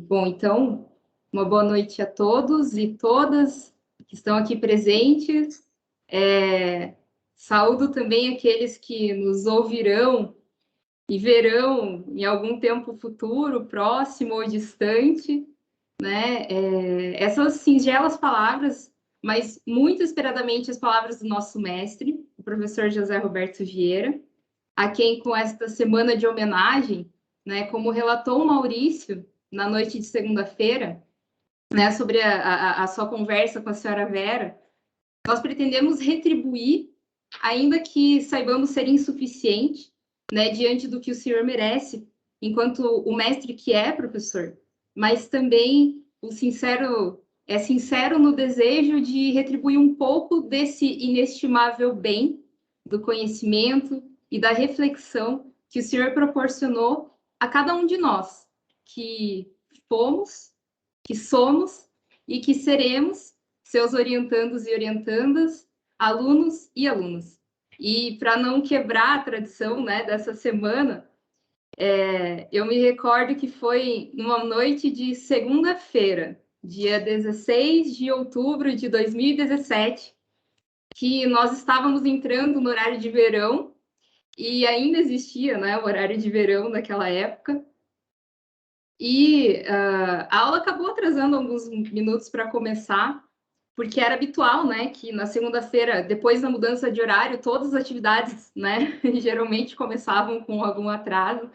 Bom, então, uma boa noite a todos e todas que estão aqui presentes. Saúdo também aqueles que nos ouvirão e verão em algum tempo futuro, próximo ou distante, né? Essas singelas palavras, mas muito esperadamente as palavras do nosso mestre, o professor José Roberto Vieira, a quem com esta semana de homenagem, né, como relatou o Maurício na noite de segunda-feira, né, sobre a sua conversa com a senhora Vera, nós pretendemos retribuir, ainda que saibamos ser insuficiente, né, diante do que o senhor merece, enquanto o mestre que é professor, mas também é sincero no desejo de retribuir um pouco desse inestimável bem do conhecimento e da reflexão que o senhor proporcionou a cada um de nós, que fomos, que somos e que seremos seus orientandos e orientandas, alunos e alunas. E para não quebrar a tradição, né, dessa semana, eu me recordo que foi numa noite de segunda-feira, dia 16 de outubro de 2017, que nós estávamos entrando no horário de verão, e ainda existia, né, o horário de verão naquela época, e a aula acabou atrasando alguns minutos para começar, porque era habitual, né, que na segunda-feira, depois da mudança de horário, todas as atividades, né, geralmente começavam com algum atraso.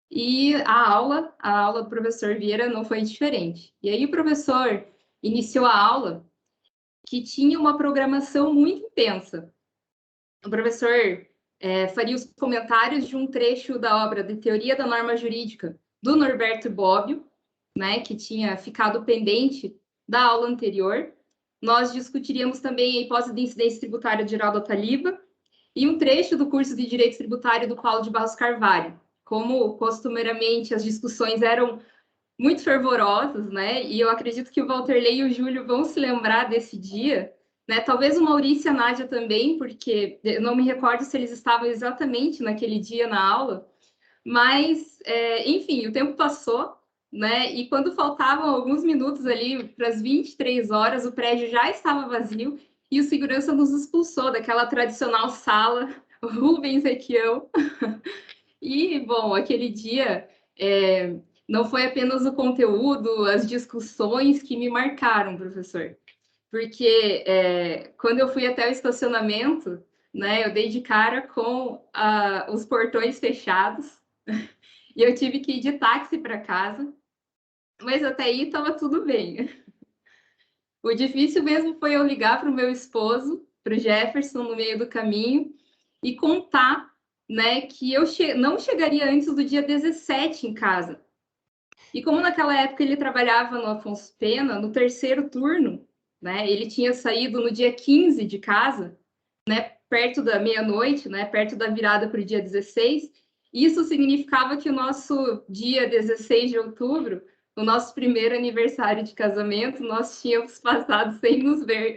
E a aula do professor Vieira não foi diferente. E aí o professor iniciou a aula que tinha uma programação muito intensa. O professor faria os comentários de um trecho da obra de Teoria da Norma Jurídica do Norberto Bobbio, né, que tinha ficado pendente da aula anterior. Nós discutiríamos também a hipótese de incidência tributária de Geraldo Ataliba e um trecho do curso de Direito Tributário do Paulo de Barros Carvalho. Como costumeiramente as discussões eram muito fervorosas, né? E eu acredito que o Walterley e o Júlio vão se lembrar desse dia, né? Talvez o Maurício e a Nádia também, porque eu não me recordo se eles estavam exatamente naquele dia na aula, mas, enfim, o tempo passou, né? E quando faltavam alguns minutos ali para as 23 horas, o prédio já estava vazio e o segurança nos expulsou daquela tradicional sala Rubens Requião. E, bom, aquele dia não foi apenas o conteúdo, as discussões que me marcaram, professor. Porque quando eu fui até o estacionamento, né, eu dei de cara com os portões fechados e eu tive que ir de táxi para casa, mas até aí estava tudo bem. O difícil mesmo foi eu ligar para o meu esposo, para o Jefferson, no meio do caminho, e contar, né, que eu não chegaria antes do dia 17 em casa. E como naquela época ele trabalhava no Afonso Pena, no terceiro turno, né, ele tinha saído no dia 15 de casa, né, perto da meia-noite, né, perto da virada para o dia 16, isso significava que o nosso dia 16 de outubro, o nosso primeiro aniversário de casamento, nós tínhamos passado sem nos ver.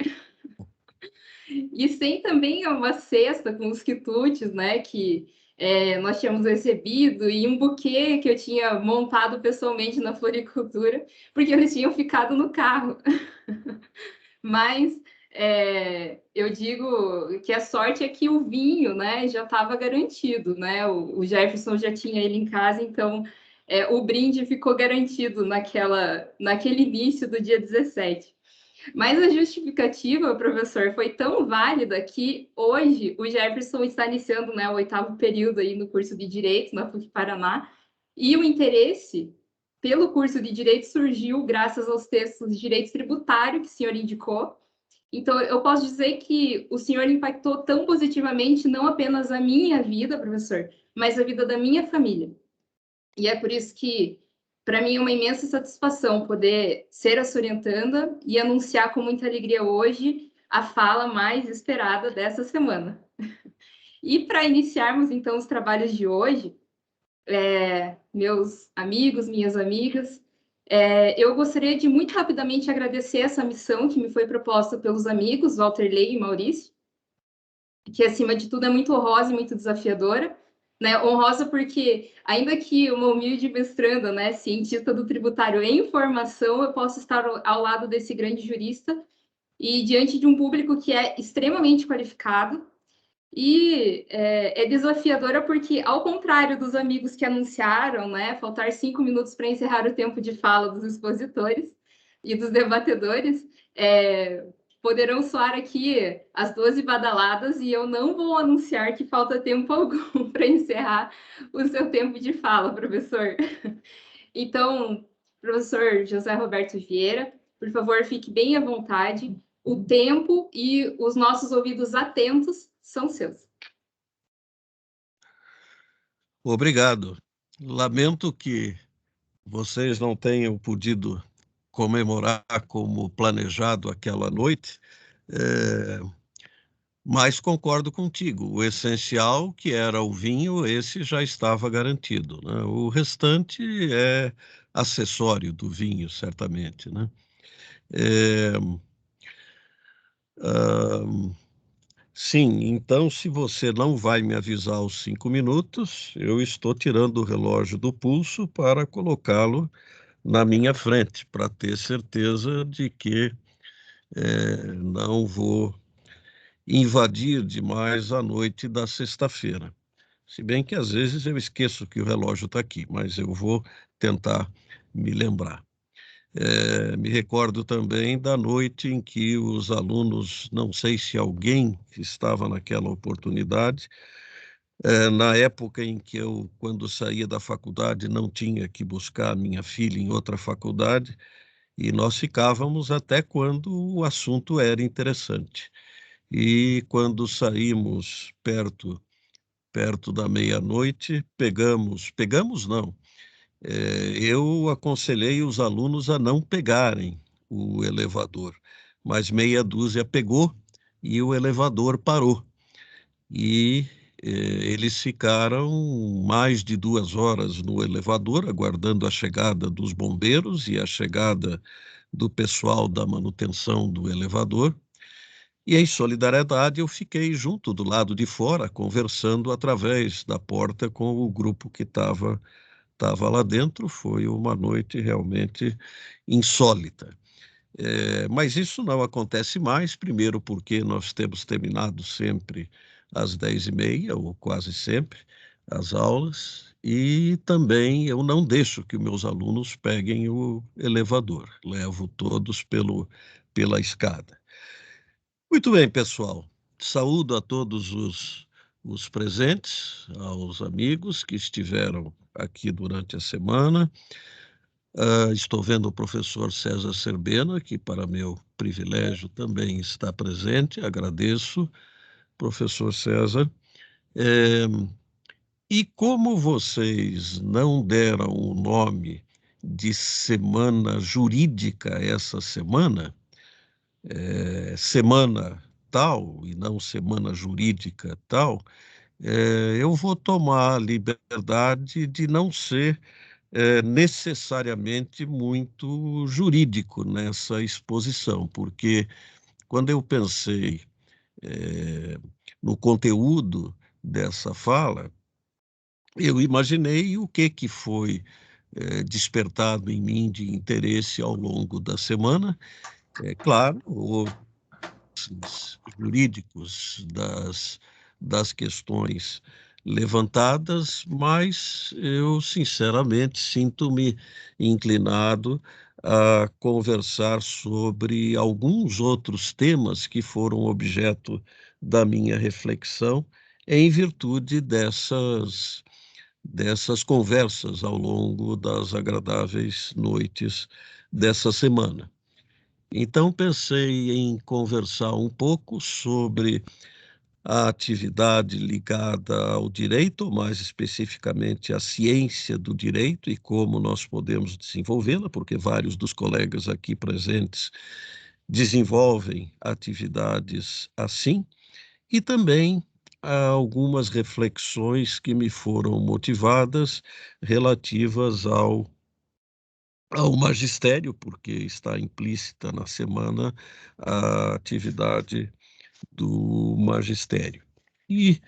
E sem também uma cesta com os quitutes, né, que nós tínhamos recebido, e um buquê que eu tinha montado pessoalmente na floricultura, porque eles tinham ficado no carro. Mas eu digo que a sorte é que o vinho, né, já estava garantido, né? O Jefferson já tinha ele em casa, então o brinde ficou garantido naquele início do dia 17. Mas a justificativa, professor, foi tão válida que hoje o Jefferson está iniciando, né, o 8º período aí no curso de Direito na PUC Paraná, e o interesse pelo curso de Direito surgiu graças aos textos de Direito Tributário que o senhor indicou. Então, eu posso dizer que o senhor impactou tão positivamente não apenas a minha vida, professor, mas a vida da minha família. E é por isso que, para mim, é uma imensa satisfação poder ser a sua orientanda e anunciar com muita alegria hoje a fala mais esperada dessa semana. E para iniciarmos, então, os trabalhos de hoje, meus amigos, minhas amigas, eu gostaria de muito rapidamente agradecer essa missão que me foi proposta pelos amigos Walterley e Maurício, que, acima de tudo, é muito honrosa e muito desafiadora, né? Honrosa porque, ainda que uma humilde mestranda, né, cientista do tributário em formação, eu posso estar ao lado desse grande jurista e diante de um público que é extremamente qualificado. E é desafiadora porque, ao contrário dos amigos que anunciaram, né, faltar 5 minutos para encerrar o tempo de fala dos expositores e dos debatedores, poderão soar aqui as 12 badaladas e eu não vou anunciar que falta tempo algum para encerrar o seu tempo de fala, professor. Então, professor José Roberto Vieira, por favor, fique bem à vontade. O tempo e os nossos ouvidos atentos são seus. Obrigado. Lamento que vocês não tenham podido comemorar como planejado aquela noite, mas concordo contigo. O essencial, que era o vinho, esse já estava garantido, né? O restante é acessório do vinho, certamente, né? É, sim, então, se você não vai me avisar aos 5 minutos, eu estou tirando o relógio do pulso para colocá-lo na minha frente, para ter certeza de que não vou invadir demais a noite da sexta-feira. Se bem que às vezes eu esqueço que o relógio está aqui, mas eu vou tentar me lembrar. Me recordo também da noite em que os alunos, não sei se alguém estava naquela oportunidade, na época em que eu, quando saía da faculdade, não tinha que buscar minha filha em outra faculdade, e nós ficávamos até quando o assunto era interessante. E quando saímos perto da meia-noite, pegamos não, eu aconselhei os alunos a não pegarem o elevador, mas meia dúzia pegou e o elevador parou. E eles ficaram mais de 2 horas no elevador, aguardando a chegada dos bombeiros e a chegada do pessoal da manutenção do elevador. E, em solidariedade, eu fiquei junto do lado de fora, conversando através da porta com o grupo que estava lá dentro. Foi uma noite realmente insólita. Mas isso não acontece mais, primeiro porque nós temos terminado sempre às 10h30, ou quase sempre, as aulas, e também eu não deixo que os meus alunos peguem o elevador, levo todos pela escada. Muito bem, pessoal. Saúdo a todos os presentes, aos amigos que estiveram aqui durante a semana. Estou vendo o professor César Serbena, que, para meu privilégio, também está presente. Agradeço, professor César. É, e como vocês não deram o nome de semana jurídica essa semana, semana tal e não semana jurídica tal, eu vou tomar a liberdade de não ser necessariamente muito jurídico nessa exposição, porque quando eu pensei no conteúdo dessa fala, eu imaginei o que foi despertado em mim de interesse ao longo da semana. É claro, houve jurídicos das questões levantadas, mas eu, sinceramente, sinto-me inclinado a conversar sobre alguns outros temas que foram objeto da minha reflexão, em virtude dessas conversas ao longo das agradáveis noites dessa semana. Então, pensei em conversar um pouco sobre a atividade ligada ao direito, ou mais especificamente à ciência do direito e como nós podemos desenvolvê-la, porque vários dos colegas aqui presentes desenvolvem atividades assim, e também há algumas reflexões que me foram motivadas relativas ao magistério, porque está implícita na semana a atividade do magistério. E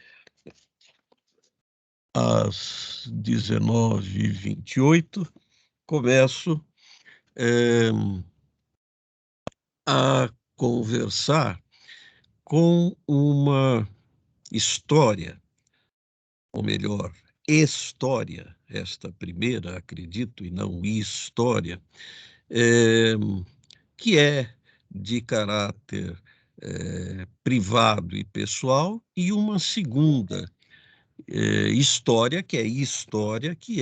às 19h28, começo a conversar com uma história, ou melhor, história, esta primeira, acredito, e não história, eh, que é de caráter privado e pessoal, e uma segunda história, que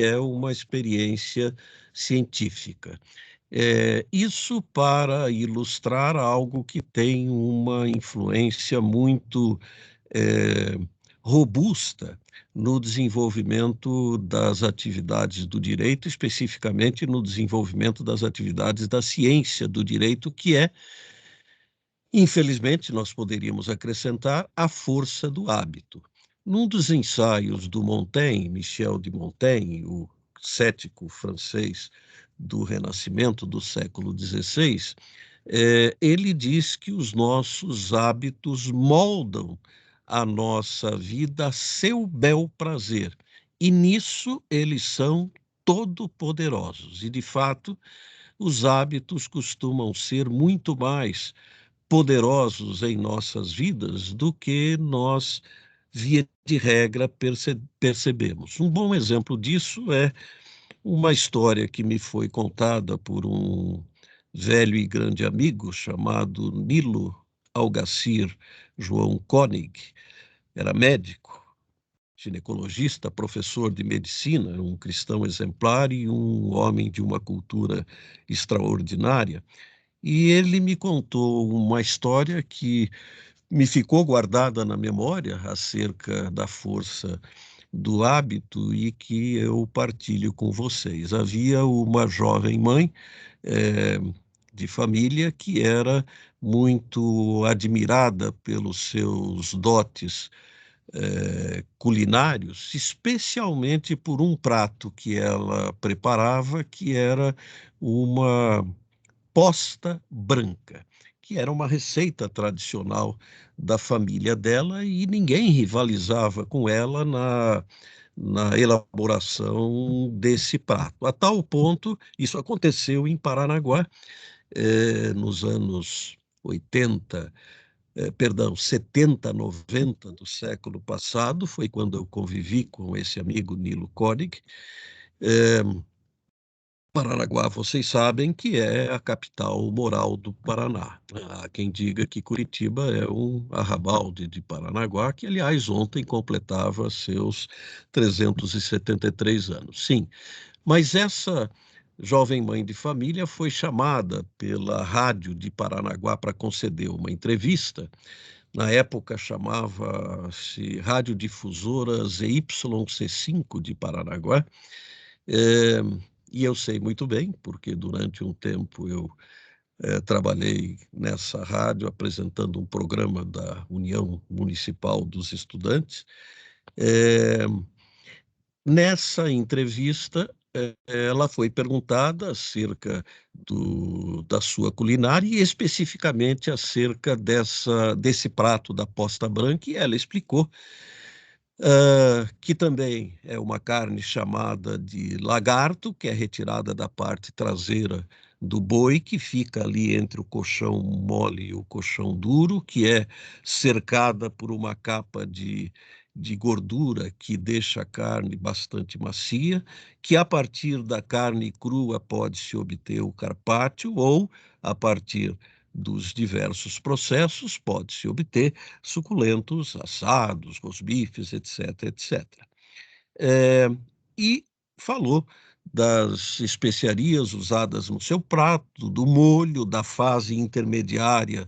é uma experiência científica. Isso para ilustrar algo que tem uma influência muito eh, robusta no desenvolvimento das atividades do direito, especificamente no desenvolvimento das atividades da ciência do direito, que é, infelizmente, nós poderíamos acrescentar a força do hábito. Num dos ensaios do Montaigne, Michel de Montaigne, o cético francês do Renascimento do século XVI, ele diz que os nossos hábitos moldam a nossa vida a seu bel prazer, e nisso eles são todo-poderosos. E, de fato, os hábitos costumam ser muito mais poderosos em nossas vidas do que nós, via de regra, percebemos. Um bom exemplo disso é uma história que me foi contada por um velho e grande amigo chamado Nilo Algacir João Koenig. Era médico, ginecologista, professor de medicina, um cristão exemplar e um homem de uma cultura extraordinária. E ele me contou uma história que me ficou guardada na memória acerca da força do hábito e que eu partilho com vocês. Havia uma jovem mãe eh, de família que era muito admirada pelos seus dotes culinários, especialmente por um prato que ela preparava, que era uma posta branca, que era uma receita tradicional da família dela e ninguém rivalizava com ela na elaboração desse prato. A tal ponto, isso aconteceu em Paranaguá, nos anos 80, perdão, 70, 90 do século passado, foi quando eu convivi com esse amigo Nilo Koenig. Paranaguá, vocês sabem que é a capital moral do Paraná. Há quem diga que Curitiba é um arrabalde de Paranaguá, que, aliás, ontem completava seus 373 anos. Sim, mas essa jovem mãe de família foi chamada pela rádio de Paranaguá para conceder uma entrevista. Na época chamava-se Rádio Difusora ZYC5 de Paranaguá. É, e eu sei muito bem, porque durante um tempo eu trabalhei nessa rádio apresentando um programa da União Municipal dos Estudantes. É, Nessa entrevista, ela foi perguntada acerca da sua culinária e especificamente acerca desse prato da posta branca, e ela explicou que também é uma carne chamada de lagarto, que é retirada da parte traseira do boi, que fica ali entre o coxão mole e o coxão duro, que é cercada por uma capa de gordura que deixa a carne bastante macia, que a partir da carne crua pode-se obter o carpaccio, ou a partir dos diversos processos pode-se obter suculentos, assados, rosbifes, etc., etc. É, e falou das especiarias usadas no seu prato, do molho, da fase intermediária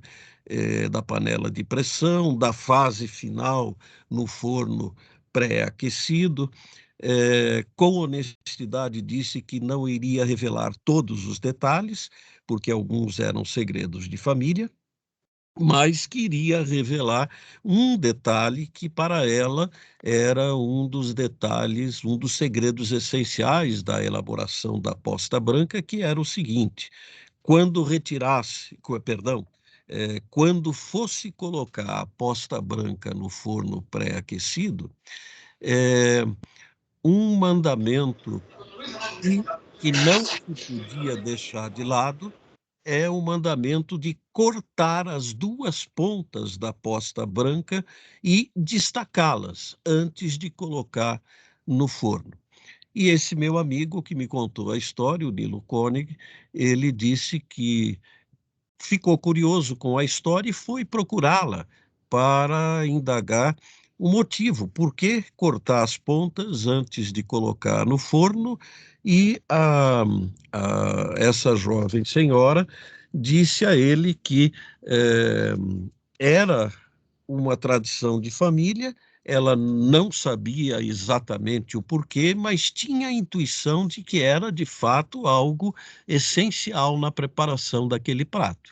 da panela de pressão, da fase final no forno pré-aquecido. Com honestidade, disse que não iria revelar todos os detalhes, porque alguns eram segredos de família, mas queria revelar um detalhe que para ela era um dos detalhes, um dos segredos essenciais da elaboração da posta branca, que era o seguinte: quando retirasse, perdão, quando fosse colocar a posta branca no forno pré-aquecido, um mandamento que não se podia deixar de lado, é o mandamento de cortar as duas pontas da posta branca e destacá-las antes de colocar no forno. E esse meu amigo que me contou a história, o Nilo Koenig, ele disse que ficou curioso com a história e foi procurá-la para indagar o motivo, por que cortar as pontas antes de colocar no forno, e essa jovem senhora disse a ele que era uma tradição de família, ela não sabia exatamente o porquê, mas tinha a intuição de que era, de fato, algo essencial na preparação daquele prato.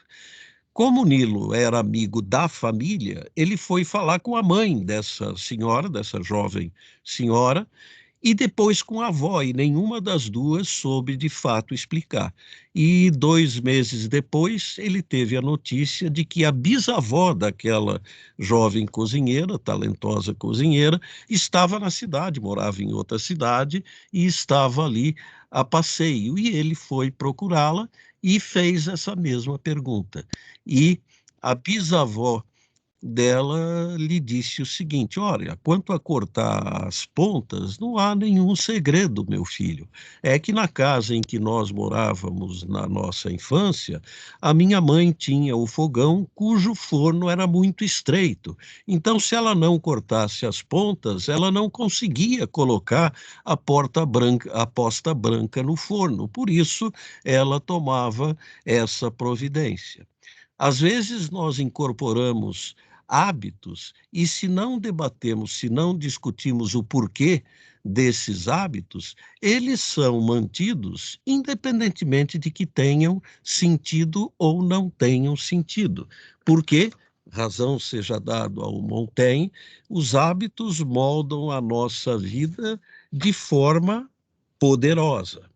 Como Nilo era amigo da família, ele foi falar com a mãe dessa senhora, dessa jovem senhora, e depois com a avó, e nenhuma das duas soube de fato explicar. E 2 meses depois, ele teve a notícia de que a bisavó daquela jovem cozinheira, talentosa cozinheira, estava na cidade, morava em outra cidade e estava ali a passeio. E ele foi procurá-la e fez essa mesma pergunta. E a bisavó dela lhe disse o seguinte: olha, quanto a cortar as pontas, não há nenhum segredo, meu filho. É que na casa em que nós morávamos na nossa infância, a minha mãe tinha o fogão cujo forno era muito estreito. Então, se ela não cortasse as pontas, ela não conseguia colocar a posta branca no forno. Por isso, ela tomava essa providência. Às vezes nós incorporamos hábitos e, se não debatemos, se não discutimos o porquê desses hábitos, eles são mantidos independentemente de que tenham sentido ou não tenham sentido. Porque, razão seja dada ao Montaigne, os hábitos moldam a nossa vida de forma poderosa.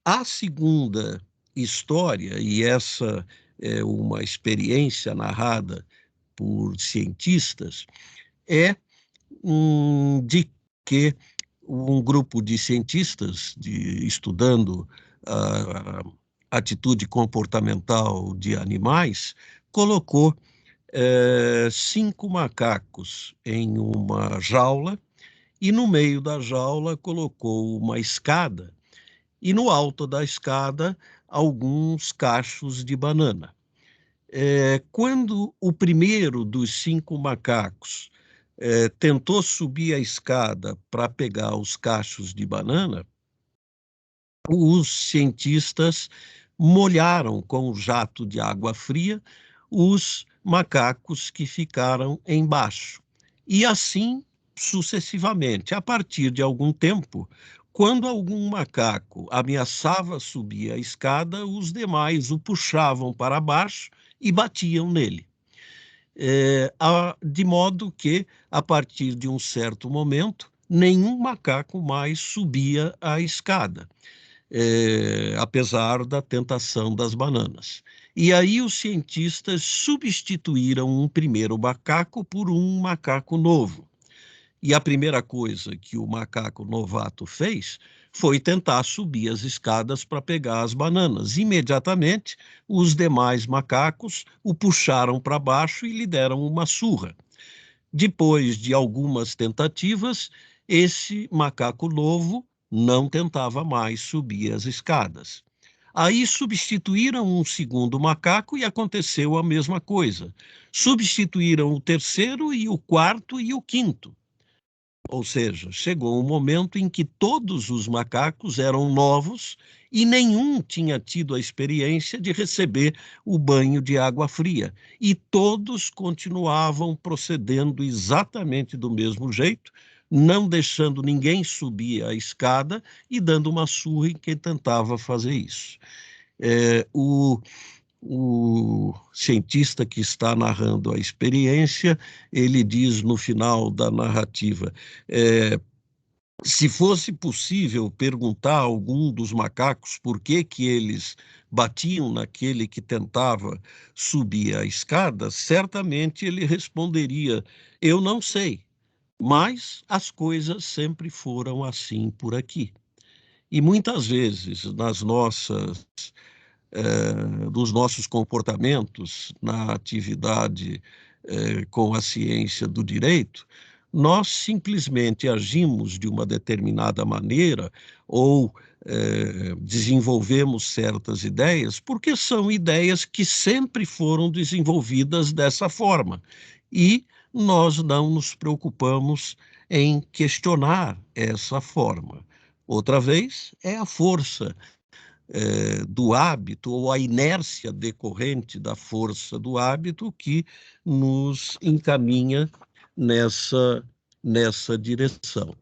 A segunda história, e essa é uma experiência narrada por cientistas, é de que um grupo de cientistas estudando a atitude comportamental de animais colocou 5 macacos em uma jaula e no meio da jaula colocou uma escada e no alto da escada alguns cachos de banana. Quando o primeiro dos 5 macacos tentou subir a escada para pegar os cachos de banana, os cientistas molharam com um jato de água fria os macacos que ficaram embaixo. E assim sucessivamente. A partir de algum tempo, quando algum macaco ameaçava subir a escada, os demais o puxavam para baixo e batiam nele. De modo que, a partir de um certo momento, nenhum macaco mais subia a escada, apesar da tentação das bananas. E aí os cientistas substituíram um primeiro macaco por um macaco novo. E a primeira coisa que o macaco novato fez foi tentar subir as escadas para pegar as bananas. Imediatamente, os demais macacos o puxaram para baixo e lhe deram uma surra. Depois de algumas tentativas, esse macaco novo não tentava mais subir as escadas. Aí substituíram um segundo macaco e aconteceu a mesma coisa. Substituíram o terceiro e o quarto e o quinto. Ou seja, chegou um momento em que todos os macacos eram novos e nenhum tinha tido a experiência de receber o banho de água fria. E todos continuavam procedendo exatamente do mesmo jeito, não deixando ninguém subir a escada e dando uma surra em quem tentava fazer isso. O cientista que está narrando a experiência, ele diz no final da narrativa, se fosse possível perguntar a algum dos macacos por que eles batiam naquele que tentava subir a escada, certamente ele responderia: eu não sei. Mas as coisas sempre foram assim por aqui. E muitas vezes nos nossos comportamentos na atividade com a ciência do direito, nós simplesmente agimos de uma determinada maneira ou desenvolvemos certas ideias porque são ideias que sempre foram desenvolvidas dessa forma. E nós não nos preocupamos em questionar essa forma. Outra vez é a força do hábito ou a inércia decorrente da força do hábito que nos encaminha nessa direção.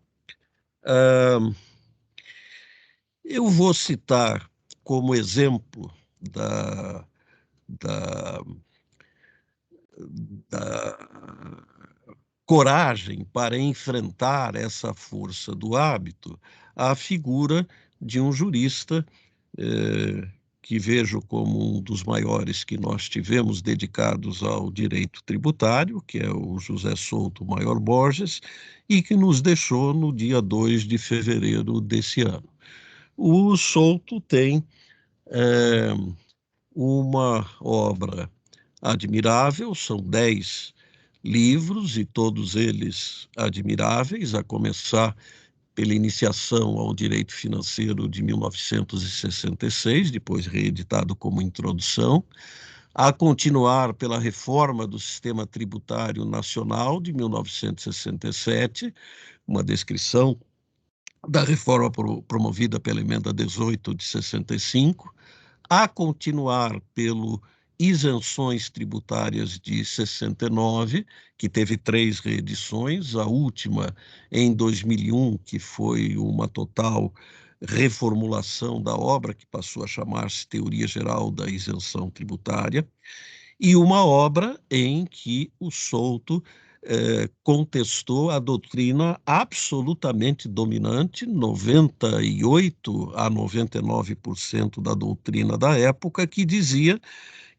Eu vou citar como exemplo da, da coragem para enfrentar essa força do hábito a figura de um jurista que vejo como um dos maiores que nós tivemos dedicados ao direito tributário, que é o José Souto Maior Borges, e que nos deixou no dia 2 de fevereiro desse ano. O Souto tem uma obra admirável, são 10 livros e todos eles admiráveis, a começar pela iniciação ao direito financeiro de 1966, depois reeditado como introdução, a continuar pela reforma do sistema tributário nacional de 1967, uma descrição da reforma promovida pela emenda 18 de 65, a continuar pelo isenções tributárias de 69, que teve 3 reedições, a última em 2001, que foi uma total reformulação da obra, que passou a chamar-se Teoria Geral da Isenção Tributária, e uma obra em que o Souto contestou a doutrina absolutamente dominante, 98 a 99% da doutrina da época, que dizia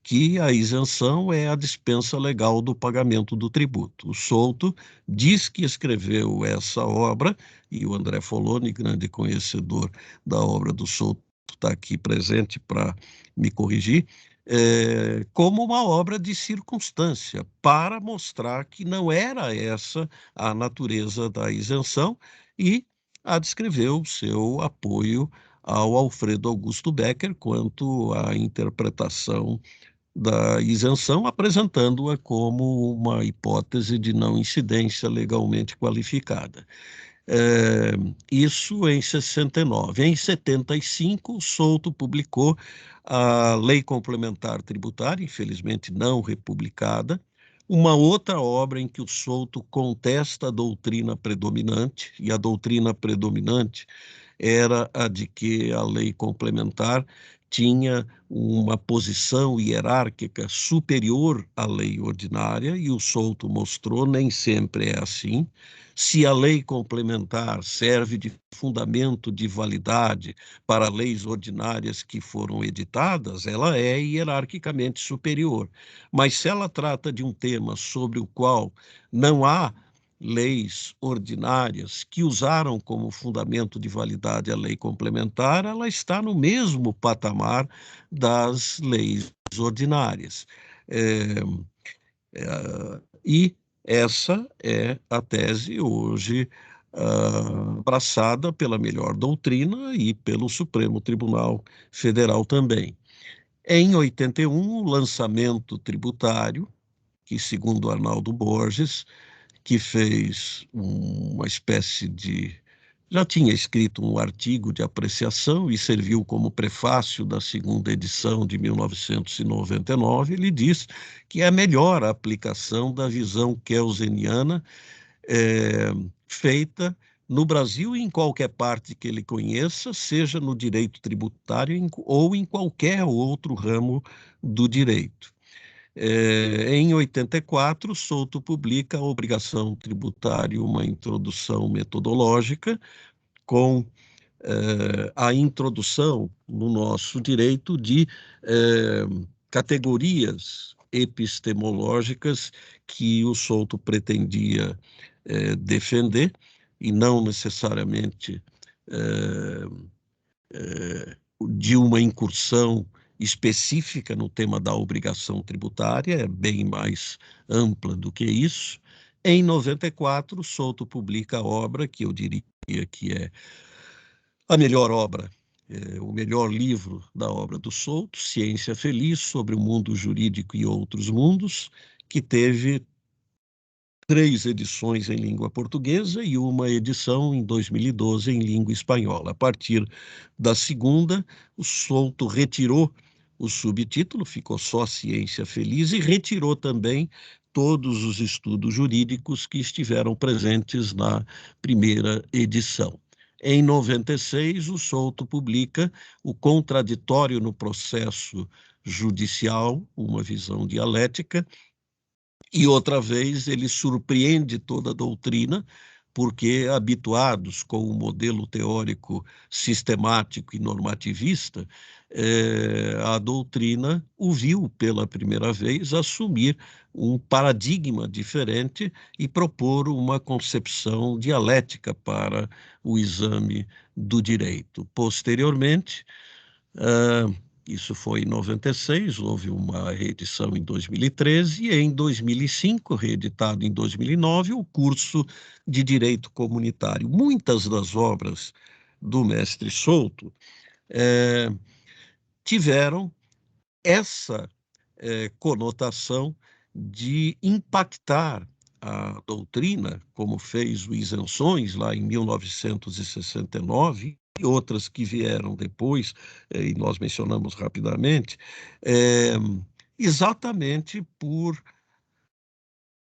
que a isenção é a dispensa legal do pagamento do tributo. O Souto diz que escreveu essa obra, e o André Foloni, grande conhecedor da obra do Souto, está aqui presente para me corrigir, como uma obra de circunstância, para mostrar que não era essa a natureza da isenção, e a descreveu o seu apoio ao Alfredo Augusto Becker quanto à interpretação da isenção, apresentando-a como uma hipótese de não incidência legalmente qualificada. Isso em 69. Em 75, o Souto publicou a Lei Complementar Tributária, infelizmente não republicada, uma outra obra em que o Souto contesta a doutrina predominante, e a doutrina predominante era a de que a lei complementar tinha uma posição hierárquica superior à lei ordinária, e o Souto mostrou nem sempre é assim. Se a lei complementar serve de fundamento de validade para leis ordinárias que foram editadas, ela é hierarquicamente superior. Mas se ela trata de um tema sobre o qual não há leis ordinárias que usaram como fundamento de validade a lei complementar, ela está no mesmo patamar das leis ordinárias. É, e essa é a tese hoje abraçada pela melhor doutrina e pelo Supremo Tribunal Federal também. Em 81, o lançamento tributário, que segundo Arnaldo Borges, que fez uma espécie de. Já tinha escrito um artigo de apreciação e serviu como prefácio da segunda edição de 1999. Ele diz que é a melhor aplicação da visão kelseniana feita no Brasil e em qualquer parte que ele conheça, seja no direito tributário ou em qualquer outro ramo do direito. Em 84, Souto publica a Obrigação Tributária, uma introdução metodológica, com a introdução no nosso direito de categorias epistemológicas que o Souto pretendia defender, e não necessariamente de uma incursão específica no tema da obrigação tributária, é bem mais ampla do que isso. Em 94, Souto publica a obra que eu diria que é a melhor obra, o melhor livro da obra do Souto, Ciência Feliz, sobre o mundo jurídico e outros mundos, que teve 3 edições em língua portuguesa e uma edição em 2012 em língua espanhola. A partir da segunda, o Souto retirou o subtítulo, ficou só Ciência Feliz, e retirou também todos os estudos jurídicos que estiveram presentes na primeira edição. Em 96, o Souto publica O Contraditório no Processo Judicial, uma visão dialética, e outra vez ele surpreende toda a doutrina, porque habituados com o modelo teórico sistemático e normativista, a doutrina o viu pela primeira vez assumir um paradigma diferente e propor uma concepção dialética para o exame do direito. Posteriormente, isso foi em 96, houve uma reedição em 2013 e em 2005, reeditado em 2009, o curso de Direito Comunitário. Muitas das obras do mestre Souto tiveram essa conotação de impactar a doutrina, como fez o Isenções lá em 1969, e outras que vieram depois, e nós mencionamos rapidamente, exatamente por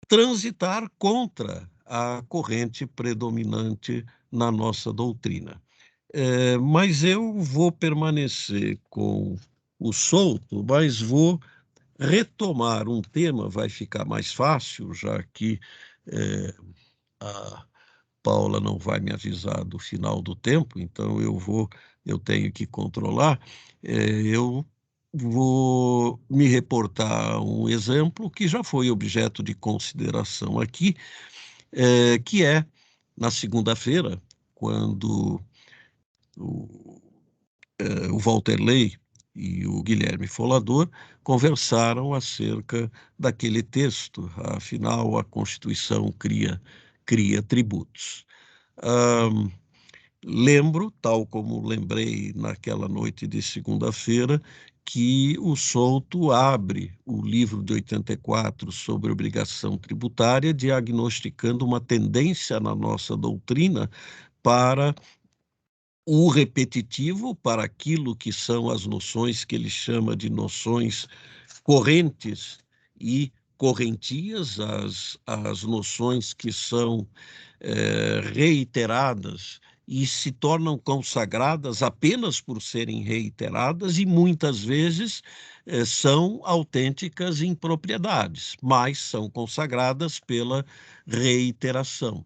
transitar contra a corrente predominante na nossa doutrina. Mas eu vou permanecer com o Souto, mas vou retomar um tema, vai ficar mais fácil, já que a Paula não vai me avisar do final do tempo, então eu tenho que controlar. Eu vou me reportar a um exemplo que já foi objeto de consideração aqui, que é na segunda-feira, quando o Walter Ley e o Guilherme Folador conversaram acerca daquele texto, afinal a Constituição cria tributos. Lembro, tal como lembrei naquela noite de segunda-feira, que o Souto abre o livro de 84 sobre obrigação tributária, diagnosticando uma tendência na nossa doutrina para o repetitivo, para aquilo que são as noções que ele chama de noções correntes e correntias, as noções que são reiteradas e se tornam consagradas apenas por serem reiteradas e muitas vezes são autênticas impropriedades, mas são consagradas pela reiteração,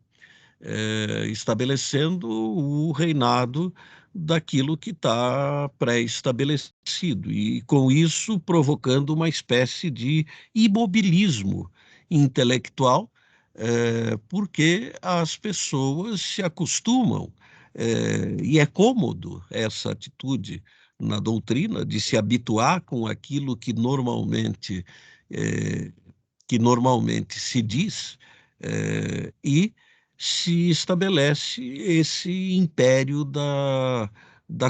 estabelecendo o reinado daquilo que está pré-estabelecido e, com isso, provocando uma espécie de imobilismo intelectual, porque as pessoas se acostumam, e é cômodo essa atitude na doutrina de se habituar com aquilo que normalmente se diz, e se estabelece esse império da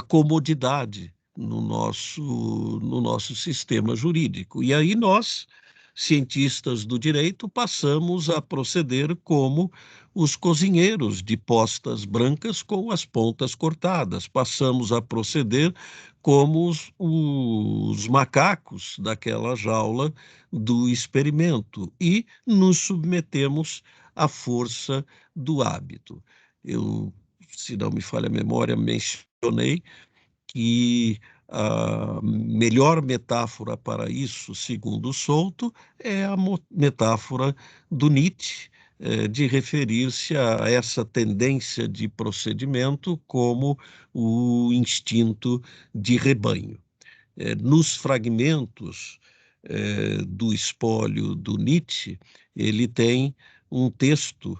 comodidade no nosso sistema jurídico. E aí nós, cientistas do direito, passamos a proceder como os cozinheiros de postas brancas com as pontas cortadas, passamos a proceder como os macacos daquela jaula do experimento e nos submetemos à força do hábito. Eu, se não me falha a memória, mencionei que a melhor metáfora para isso, segundo Souto, é a metáfora do Nietzsche, de referir-se a essa tendência de procedimento como o instinto de rebanho. Nos fragmentos do espólio do Nietzsche, ele tem um texto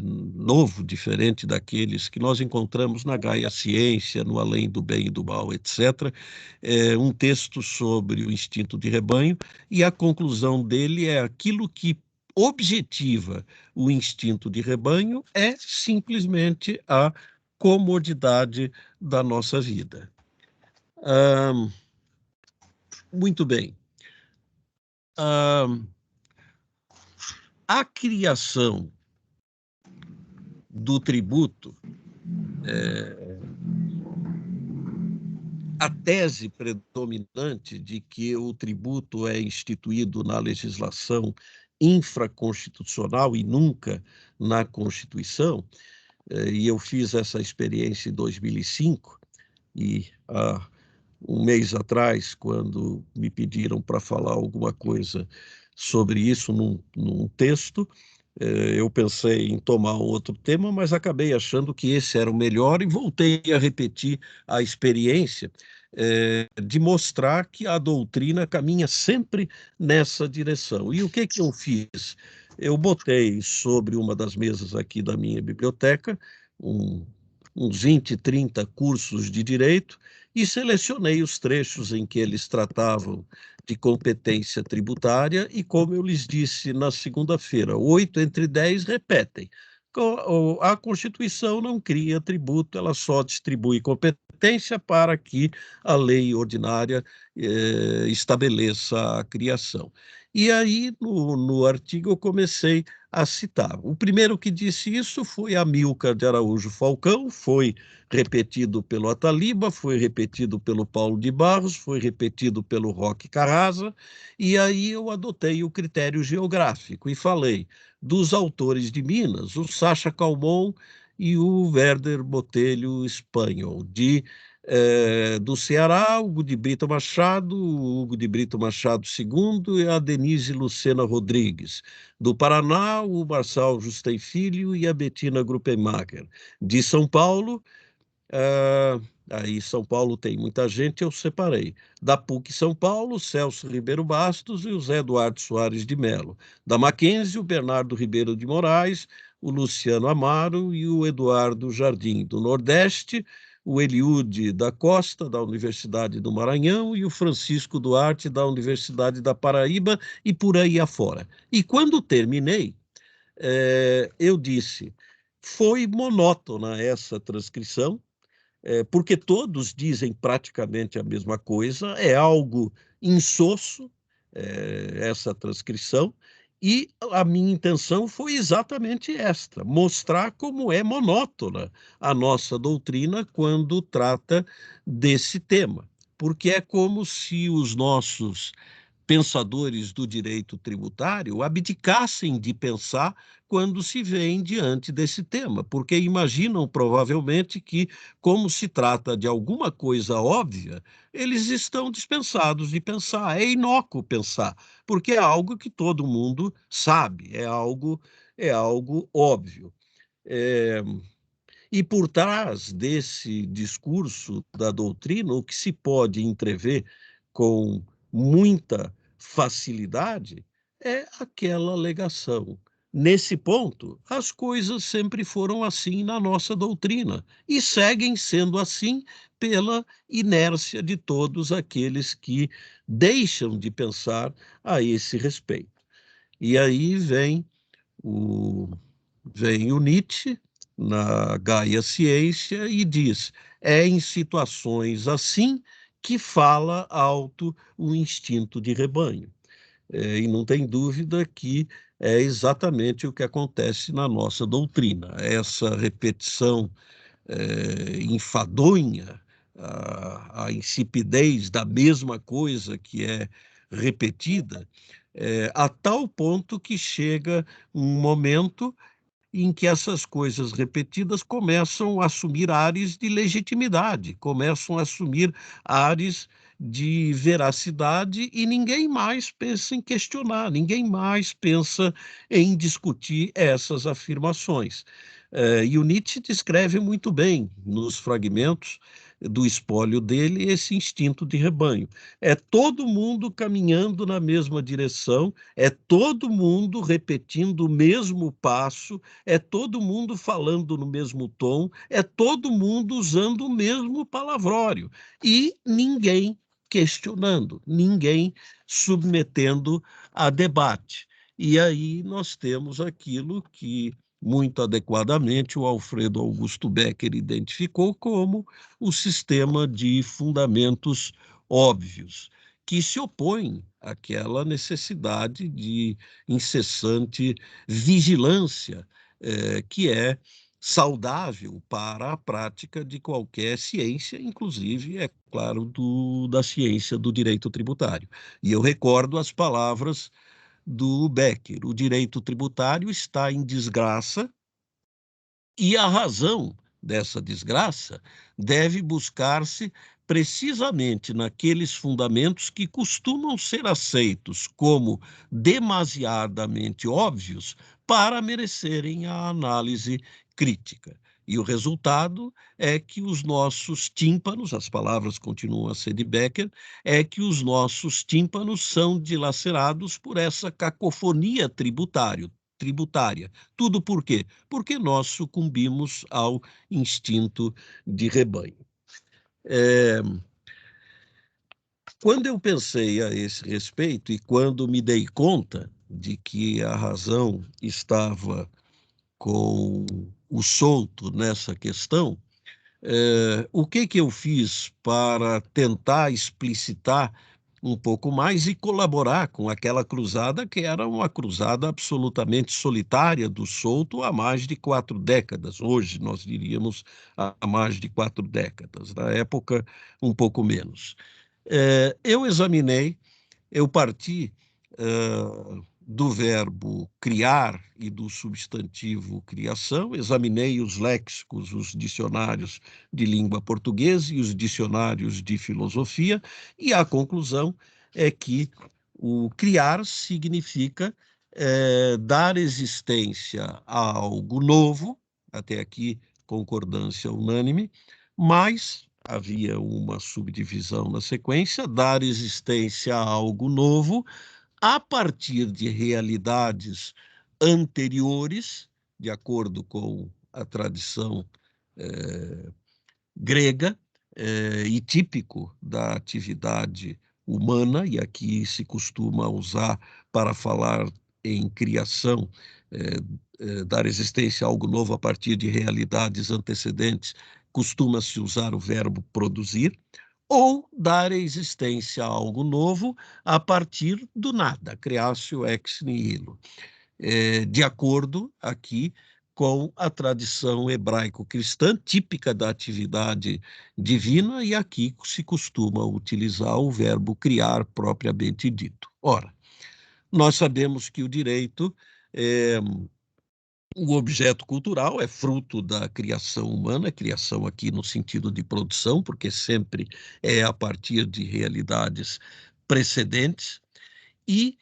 novo, diferente daqueles que nós encontramos na Gaia Ciência, no Além do Bem e do Mal, etc. Um texto sobre o instinto de rebanho, e a conclusão dele é aquilo que objetiva o instinto de rebanho é simplesmente a comodidade da nossa vida. Muito bem. A criação do tributo, a tese predominante de que o tributo é instituído na legislação infraconstitucional e nunca na Constituição, e eu fiz essa experiência em 2005, e há um mês atrás, quando me pediram para falar alguma coisa sobre isso num texto, eu pensei em tomar um outro tema, mas acabei achando que esse era o melhor e voltei a repetir a experiência de mostrar que a doutrina caminha sempre nessa direção. E o que eu fiz? Eu botei sobre uma das mesas aqui da minha biblioteca uns 20, 30 cursos de direito e selecionei os trechos em que eles tratavam de competência tributária e, como eu lhes disse na segunda-feira, 8 entre 10 repetem. A Constituição não cria tributo, ela só distribui competência para que a lei ordinária estabeleça a criação. E aí, no artigo, eu comecei a citar. O primeiro que disse isso foi Amílcar de Araújo Falcão, foi repetido pelo Ataliba, foi repetido pelo Paulo de Barros, foi repetido pelo Roque Carrasa, e aí eu adotei o critério geográfico e falei dos autores de Minas, o Sacha Calmon e o Werder Botelho Espanhol, do Ceará, Hugo de Brito Machado, o Hugo de Brito Machado II e a Denise Lucena Rodrigues. Do Paraná, o Marçal Justem Filho e a Bettina Gruppenmacher. De São Paulo, aí São Paulo tem muita gente, eu separei. Da PUC São Paulo, Celso Ribeiro Bastos e o Zé Eduardo Soares de Mello. Da Mackenzie, o Bernardo Ribeiro de Moraes, o Luciano Amaro e o Eduardo Jardim. Do Nordeste, o Eliude da Costa, da Universidade do Maranhão, e o Francisco Duarte, da Universidade da Paraíba, e por aí afora. E quando terminei, eu disse, foi monótona essa transcrição, porque todos dizem praticamente a mesma coisa, é algo insosso, essa transcrição, e a minha intenção foi exatamente esta, mostrar como é monótona a nossa doutrina quando trata desse tema, porque é como se os nossos pensadores do direito tributário abdicassem de pensar quando se veem diante desse tema, porque imaginam provavelmente que, como se trata de alguma coisa óbvia, eles estão dispensados de pensar. É inócuo pensar, porque é algo que todo mundo sabe, é algo óbvio. E por trás desse discurso da doutrina, o que se pode entrever com muita facilidade é aquela alegação. Nesse ponto, as coisas sempre foram assim na nossa doutrina e seguem sendo assim pela inércia de todos aqueles que deixam de pensar a esse respeito. E aí vem o Nietzsche na Gaia Ciência e diz: é em situações assim que fala alto o instinto de rebanho. E não tem dúvida que é exatamente o que acontece na nossa doutrina. Essa repetição enfadonha, a insipidez da mesma coisa que é repetida, a tal ponto que chega um momento em que essas coisas repetidas começam a assumir ares de legitimidade, começam a assumir ares de veracidade e ninguém mais pensa em questionar, ninguém mais pensa em discutir essas afirmações. E o Nietzsche descreve muito bem nos fragmentos do espólio dele esse instinto de rebanho. É todo mundo caminhando na mesma direção, é todo mundo repetindo o mesmo passo, é todo mundo falando no mesmo tom, é todo mundo usando o mesmo palavrório e ninguém questionando, ninguém submetendo a debate. E aí nós temos aquilo que muito adequadamente o Alfredo Augusto Becker identificou como o sistema de fundamentos óbvios, que se opõe àquela necessidade de incessante vigilância, que é saudável para a prática de qualquer ciência, inclusive, é claro, da ciência do direito tributário. E eu recordo as palavras do Becker: o direito tributário está em desgraça e a razão dessa desgraça deve buscar-se precisamente naqueles fundamentos que costumam ser aceitos como demasiadamente óbvios para merecerem a análise crítica. E o resultado é que os nossos tímpanos, as palavras continuam a ser de Becker, é que os nossos tímpanos são dilacerados por essa cacofonia tributária. Tudo por quê? Porque nós sucumbimos ao instinto de rebanho. Quando eu pensei a esse respeito e quando me dei conta de que a razão estava com o solto nessa questão, o que eu fiz para tentar explicitar um pouco mais e colaborar com aquela cruzada que era uma cruzada absolutamente solitária do solto há mais de 4 décadas. Hoje nós diríamos há mais de 4 décadas, na época um pouco menos. Eu examinei, eu parti do verbo criar e do substantivo criação, examinei os léxicos, os dicionários de língua portuguesa e os dicionários de filosofia, e a conclusão é que o criar significa dar existência a algo novo, até aqui concordância unânime, mas havia uma subdivisão na sequência: dar existência a algo novo a partir de realidades anteriores, de acordo com a tradição grega, e típico da atividade humana, e aqui se costuma usar para falar em criação, dar existência a algo novo a partir de realidades antecedentes, costuma-se usar o verbo produzir, ou dar existência a algo novo a partir do nada, creatio ex nihilo, de acordo aqui com a tradição hebraico-cristã, típica da atividade divina, e aqui se costuma utilizar o verbo criar propriamente dito. Ora, nós sabemos que o direito o objeto cultural é fruto da criação humana, criação aqui no sentido de produção, porque sempre é a partir de realidades precedentes, e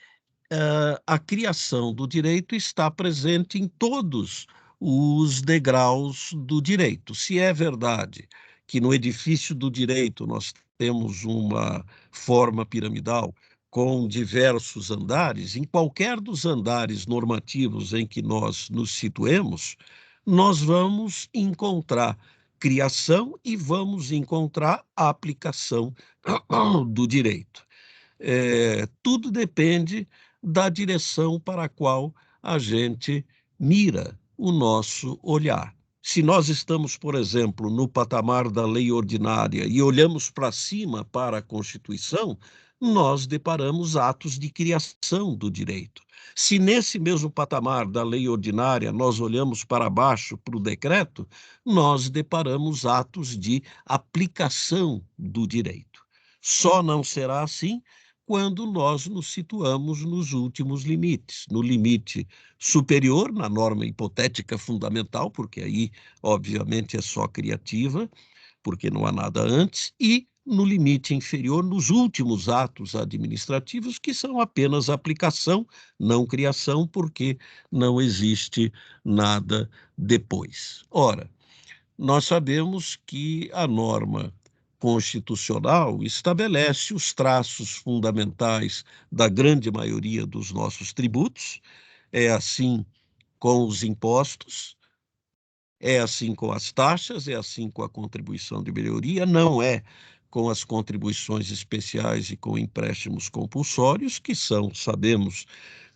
a criação do direito está presente em todos os degraus do direito. Se é verdade que no edifício do direito nós temos uma forma piramidal com diversos andares, em qualquer dos andares normativos em que nós nos situemos, nós vamos encontrar criação e vamos encontrar a aplicação do direito. Tudo depende da direção para a qual a gente mira o nosso olhar. Se nós estamos, por exemplo, no patamar da lei ordinária e olhamos para cima para a Constituição, nós deparamos atos de criação do direito. Se nesse mesmo patamar da lei ordinária nós olhamos para baixo para o decreto, nós deparamos atos de aplicação do direito. Só não será assim quando nós nos situamos nos últimos limites, no limite superior, na norma hipotética fundamental, porque aí, obviamente, é só criativa, porque não há nada antes, e no limite inferior, nos últimos atos administrativos, que são apenas aplicação, não criação, porque não existe nada depois. Ora, nós sabemos que a norma constitucional estabelece os traços fundamentais da grande maioria dos nossos tributos. É assim com os impostos, é assim com as taxas, é assim com a contribuição de melhoria, não é com as contribuições especiais e com empréstimos compulsórios, que são, sabemos,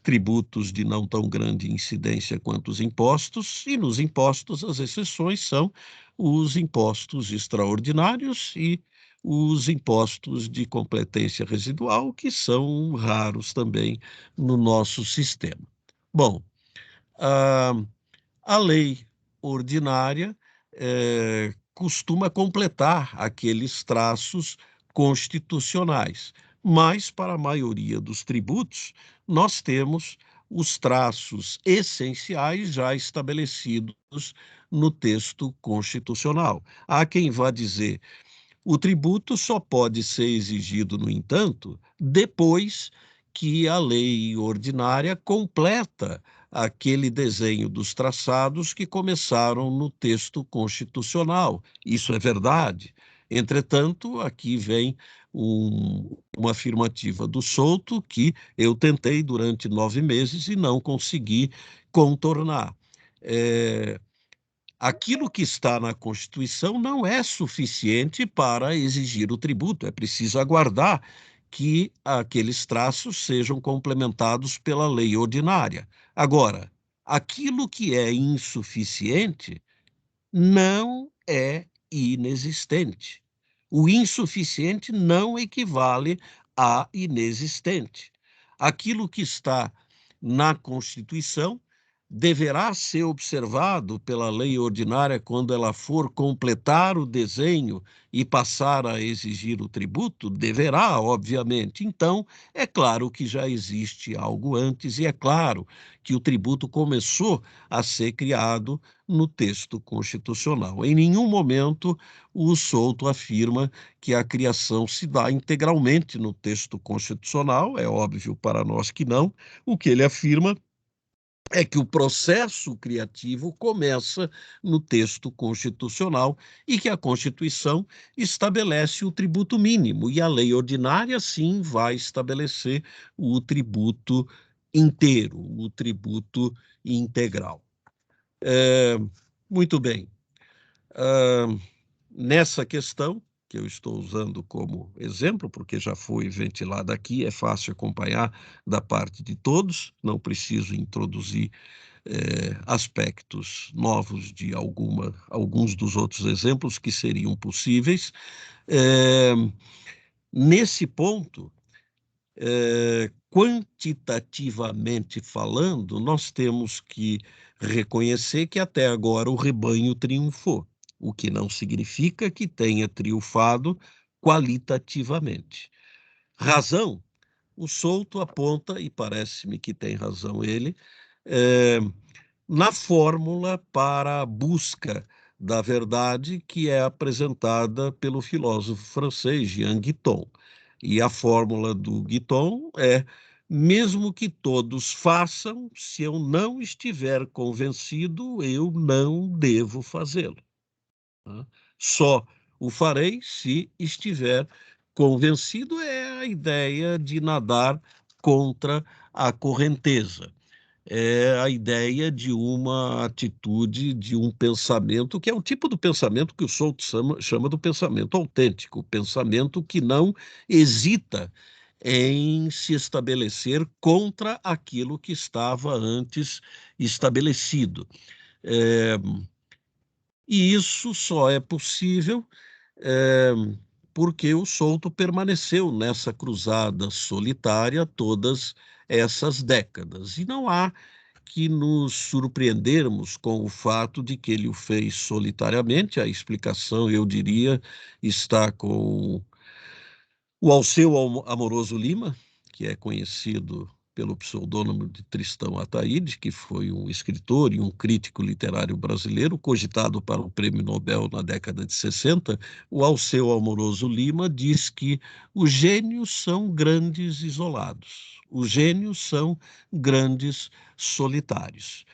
tributos de não tão grande incidência quanto os impostos, e nos impostos as exceções são os impostos extraordinários e os impostos de competência residual, que são raros também no nosso sistema. Bom, a, a lei ordinária costuma completar aqueles traços constitucionais, mas para a maioria dos tributos nós temos os traços essenciais já estabelecidos no texto constitucional. Há quem vá dizer o tributo só pode ser exigido, no entanto, depois que a lei ordinária completa aquele desenho dos traçados que começaram no texto constitucional. Isso é verdade. Entretanto, aqui vem uma afirmativa do Souto que eu tentei durante 9 meses e não consegui contornar. Aquilo que está na Constituição não é suficiente para exigir o tributo. É preciso aguardar que aqueles traços sejam complementados pela lei ordinária. Agora, aquilo que é insuficiente não é inexistente. O insuficiente não equivale a inexistente. Aquilo que está na Constituição deverá ser observado pela lei ordinária quando ela for completar o desenho e passar a exigir o tributo? Deverá, obviamente. Então, é claro que já existe algo antes e é claro que o tributo começou a ser criado no texto constitucional. Em nenhum momento o Souto afirma que a criação se dá integralmente no texto constitucional, é óbvio para nós que não. O que ele afirma é que o processo criativo começa no texto constitucional e que a Constituição estabelece o tributo mínimo e a lei ordinária, sim, vai estabelecer o tributo inteiro, o tributo integral. Muito bem. Nessa questão, que eu estou usando como exemplo, porque já foi ventilada aqui, é fácil acompanhar da parte de todos, não preciso introduzir aspectos novos de alguns dos outros exemplos que seriam possíveis. Nesse ponto, quantitativamente falando, nós temos que reconhecer que até agora o rebanho triunfou, o que não significa que tenha triunfado qualitativamente. Razão, o Souto aponta, e parece-me que tem razão ele, na fórmula para a busca da verdade que é apresentada pelo filósofo francês Jean Guitton. E a fórmula do Guitton é: mesmo que todos façam, se eu não estiver convencido, eu não devo fazê-lo. Só o farei se estiver convencido. É a ideia de nadar contra a correnteza. É a ideia de uma atitude, de um pensamento, que é o tipo do pensamento que o Souto chama do pensamento autêntico, o pensamento que não hesita em se estabelecer contra aquilo que estava antes estabelecido. E isso só é possível porque o Souto permaneceu nessa cruzada solitária todas essas décadas. E não há que nos surpreendermos com o fato de que ele o fez solitariamente. A explicação, eu diria, está com o Alceu Amoroso Lima, que é conhecido pelo pseudônimo de Tristão Ataíde, que foi um escritor e um crítico literário brasileiro, cogitado para o Prêmio Nobel na década de 60. O Alceu Amoroso Lima diz que os gênios são grandes isolados, os gênios são grandes solitários.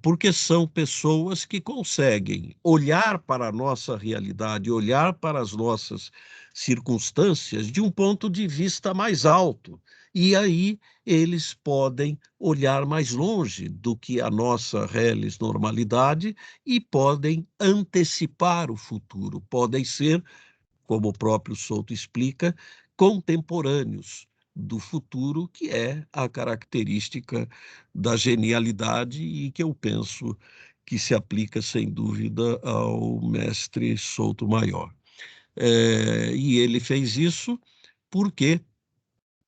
porque são pessoas que conseguem olhar para a nossa realidade, olhar para as nossas circunstâncias de um ponto de vista mais alto. E aí eles podem olhar mais longe do que a nossa reles normalidade e podem antecipar o futuro, podem ser, como o próprio Souto explica, contemporâneos do futuro, que é a característica da genialidade e que eu penso que se aplica, sem dúvida, ao mestre Souto Maior. E ele fez isso porque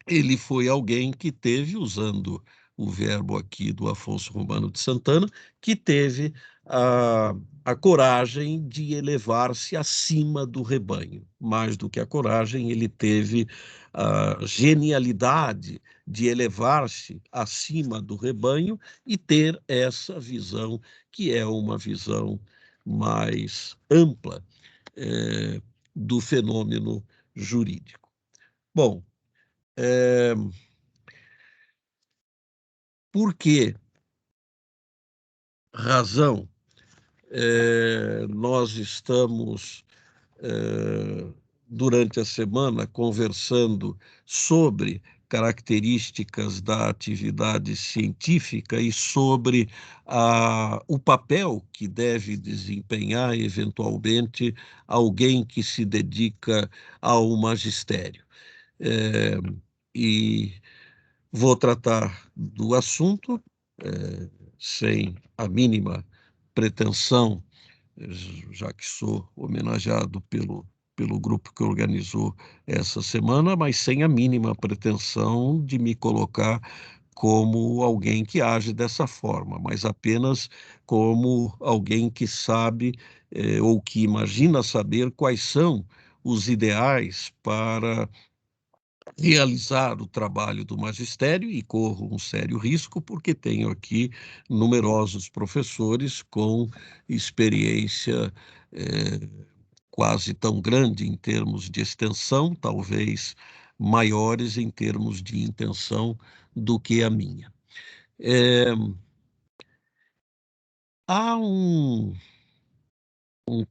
ele foi alguém que teve, usando o verbo aqui do Afonso Romano de Santana, que teve a, a coragem de elevar-se acima do rebanho. Mais do que a coragem, ele teve a genialidade de elevar-se acima do rebanho e ter essa visão, que é uma visão mais ampla, é, do fenômeno jurídico. Bom, é, por que razão nós estamos, durante a semana, conversando sobre características da atividade científica e sobre o papel que deve desempenhar, eventualmente, alguém que se dedica ao magistério? É, e vou tratar do assunto, sem a mínima pretensão, já que sou homenageado pelo grupo que organizou essa semana, mas sem a mínima pretensão de me colocar como alguém que age dessa forma, mas apenas como alguém que sabe, ou que imagina saber quais são os ideais para realizar o trabalho do magistério, e corro um sério risco, porque tenho aqui numerosos professores com experiência quase tão grande em termos de extensão, talvez maiores em termos de intenção do que a minha. Há um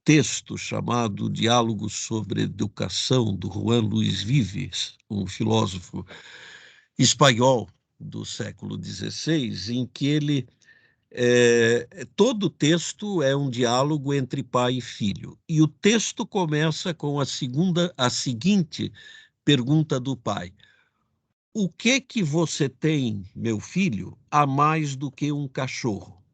texto chamado Diálogos sobre Educação, do Juan Luis Vives, um filósofo espanhol do século XVI, em que todo o texto é um diálogo entre pai e filho. E o texto começa com a seguinte pergunta do pai: o que você tem, meu filho, a mais do que um cachorro?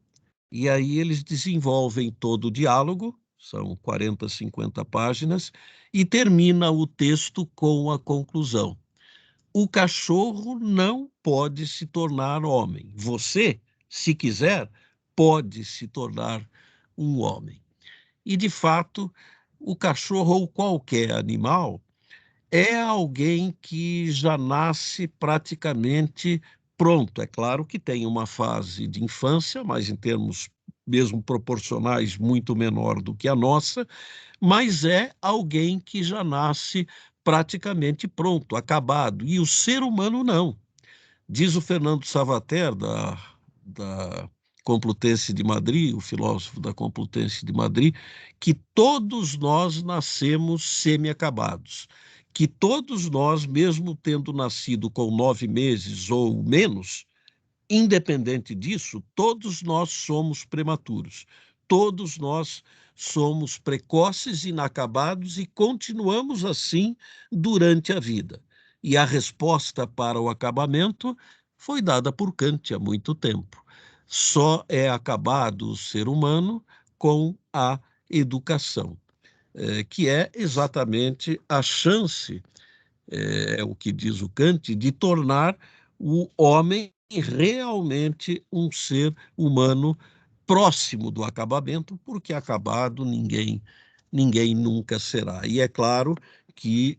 E aí eles desenvolvem todo o diálogo, são 40, 50 páginas, e termina o texto com a conclusão: o cachorro não pode se tornar homem. Você, se quiser, pode se tornar um homem. E, de fato, o cachorro ou qualquer animal é alguém que já nasce praticamente pronto. É claro que tem uma fase de infância, mas em termos mesmo proporcionais muito menor do que a nossa, mas é alguém que já nasce praticamente pronto, acabado. E o ser humano não. Diz o Fernando Savater, da Complutense de Madrid, o filósofo da Complutense de Madrid, que todos nós nascemos semi-acabados, que todos nós, mesmo tendo nascido com 9 meses ou menos, independente disso, todos nós somos prematuros, todos nós somos precoces, inacabados e continuamos assim durante a vida. E a resposta para o acabamento foi dada por Kant há muito tempo. Só é acabado o ser humano com a educação, que é exatamente a chance, é o que diz o Kant, de tornar o homem realmente um ser humano próximo do acabamento, porque acabado ninguém nunca será. E é claro que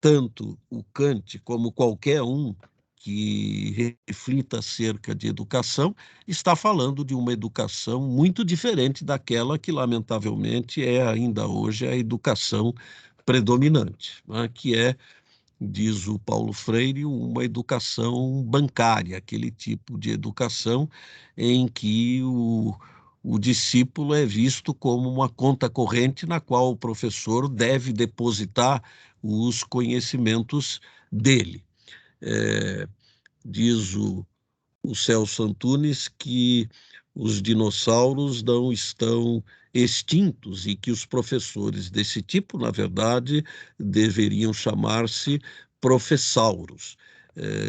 tanto o Kant como qualquer um que reflita acerca de educação está falando de uma educação muito diferente daquela que, lamentavelmente, é ainda hoje a educação predominante, né? Que é diz o Paulo Freire, uma educação bancária, aquele tipo de educação em que o discípulo é visto como uma conta corrente na qual o professor deve depositar os conhecimentos dele. Diz o Celso Antunes que os dinossauros não estão extintos e que os professores desse tipo, na verdade, deveriam chamar-se professauros.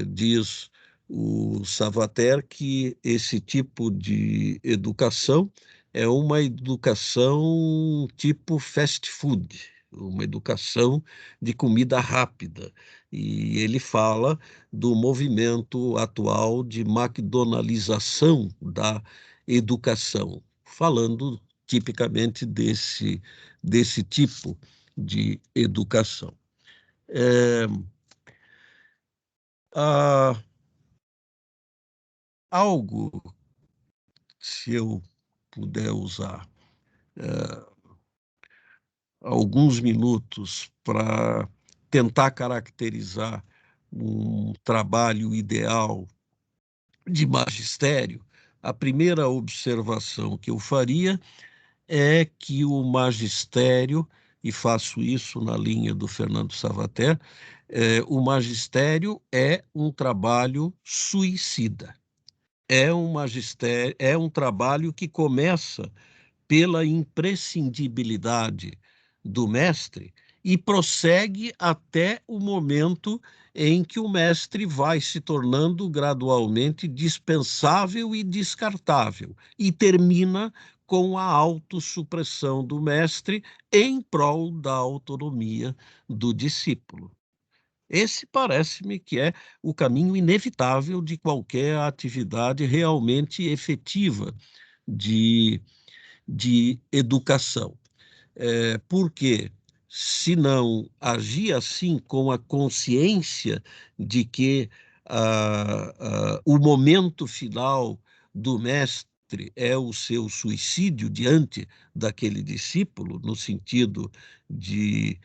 Diz o Savater que esse tipo de educação é uma educação tipo fast food, uma educação de comida rápida. E ele fala do movimento atual de McDonaldização da educação, falando tipicamente desse tipo de educação. Ah, algo, se eu puder usar alguns minutos para tentar caracterizar um trabalho ideal de magistério, a primeira observação que eu faria é que o magistério, e faço isso na linha do Fernando Savater, o magistério é um trabalho suicida. É um magistério, é um trabalho que começa pela imprescindibilidade do mestre e prossegue até o momento em que o mestre vai se tornando gradualmente dispensável e descartável, e termina com a autossupressão do mestre em prol da autonomia do discípulo. Esse parece-me que é o caminho inevitável de qualquer atividade realmente efetiva de educação. Porque, se não agir assim com a consciência de que o momento final do mestre é o seu suicídio diante daquele discípulo, no sentido de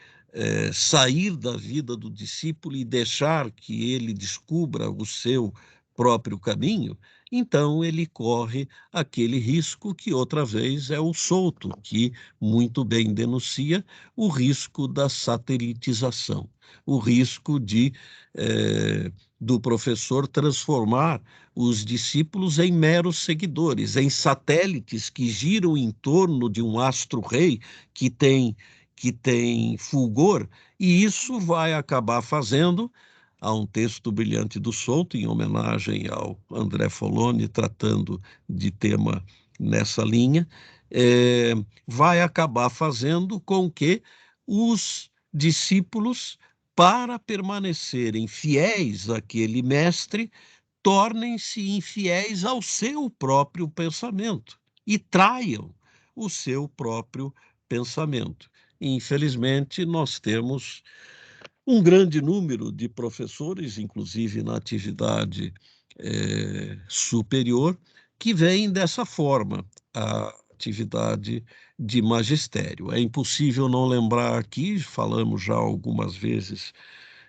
sair da vida do discípulo e deixar que ele descubra o seu próprio caminho, então ele corre aquele risco que outra vez é o Souto, que muito bem denuncia o risco da sateritização, o risco do professor transformar os discípulos em meros seguidores, em satélites que giram em torno de um astro-rei que tem fulgor, e isso vai acabar fazendo. Há um texto brilhante do Souto, em homenagem ao André Foloni, tratando de tema nessa linha, vai acabar fazendo com que os discípulos, para permanecerem fiéis àquele mestre, tornem-se infiéis ao seu próprio pensamento e traiam o seu próprio pensamento. Infelizmente, nós temos um grande número de professores, inclusive na atividade superior, que veem dessa forma a atividade de magistério. É impossível não lembrar aqui, falamos já algumas vezes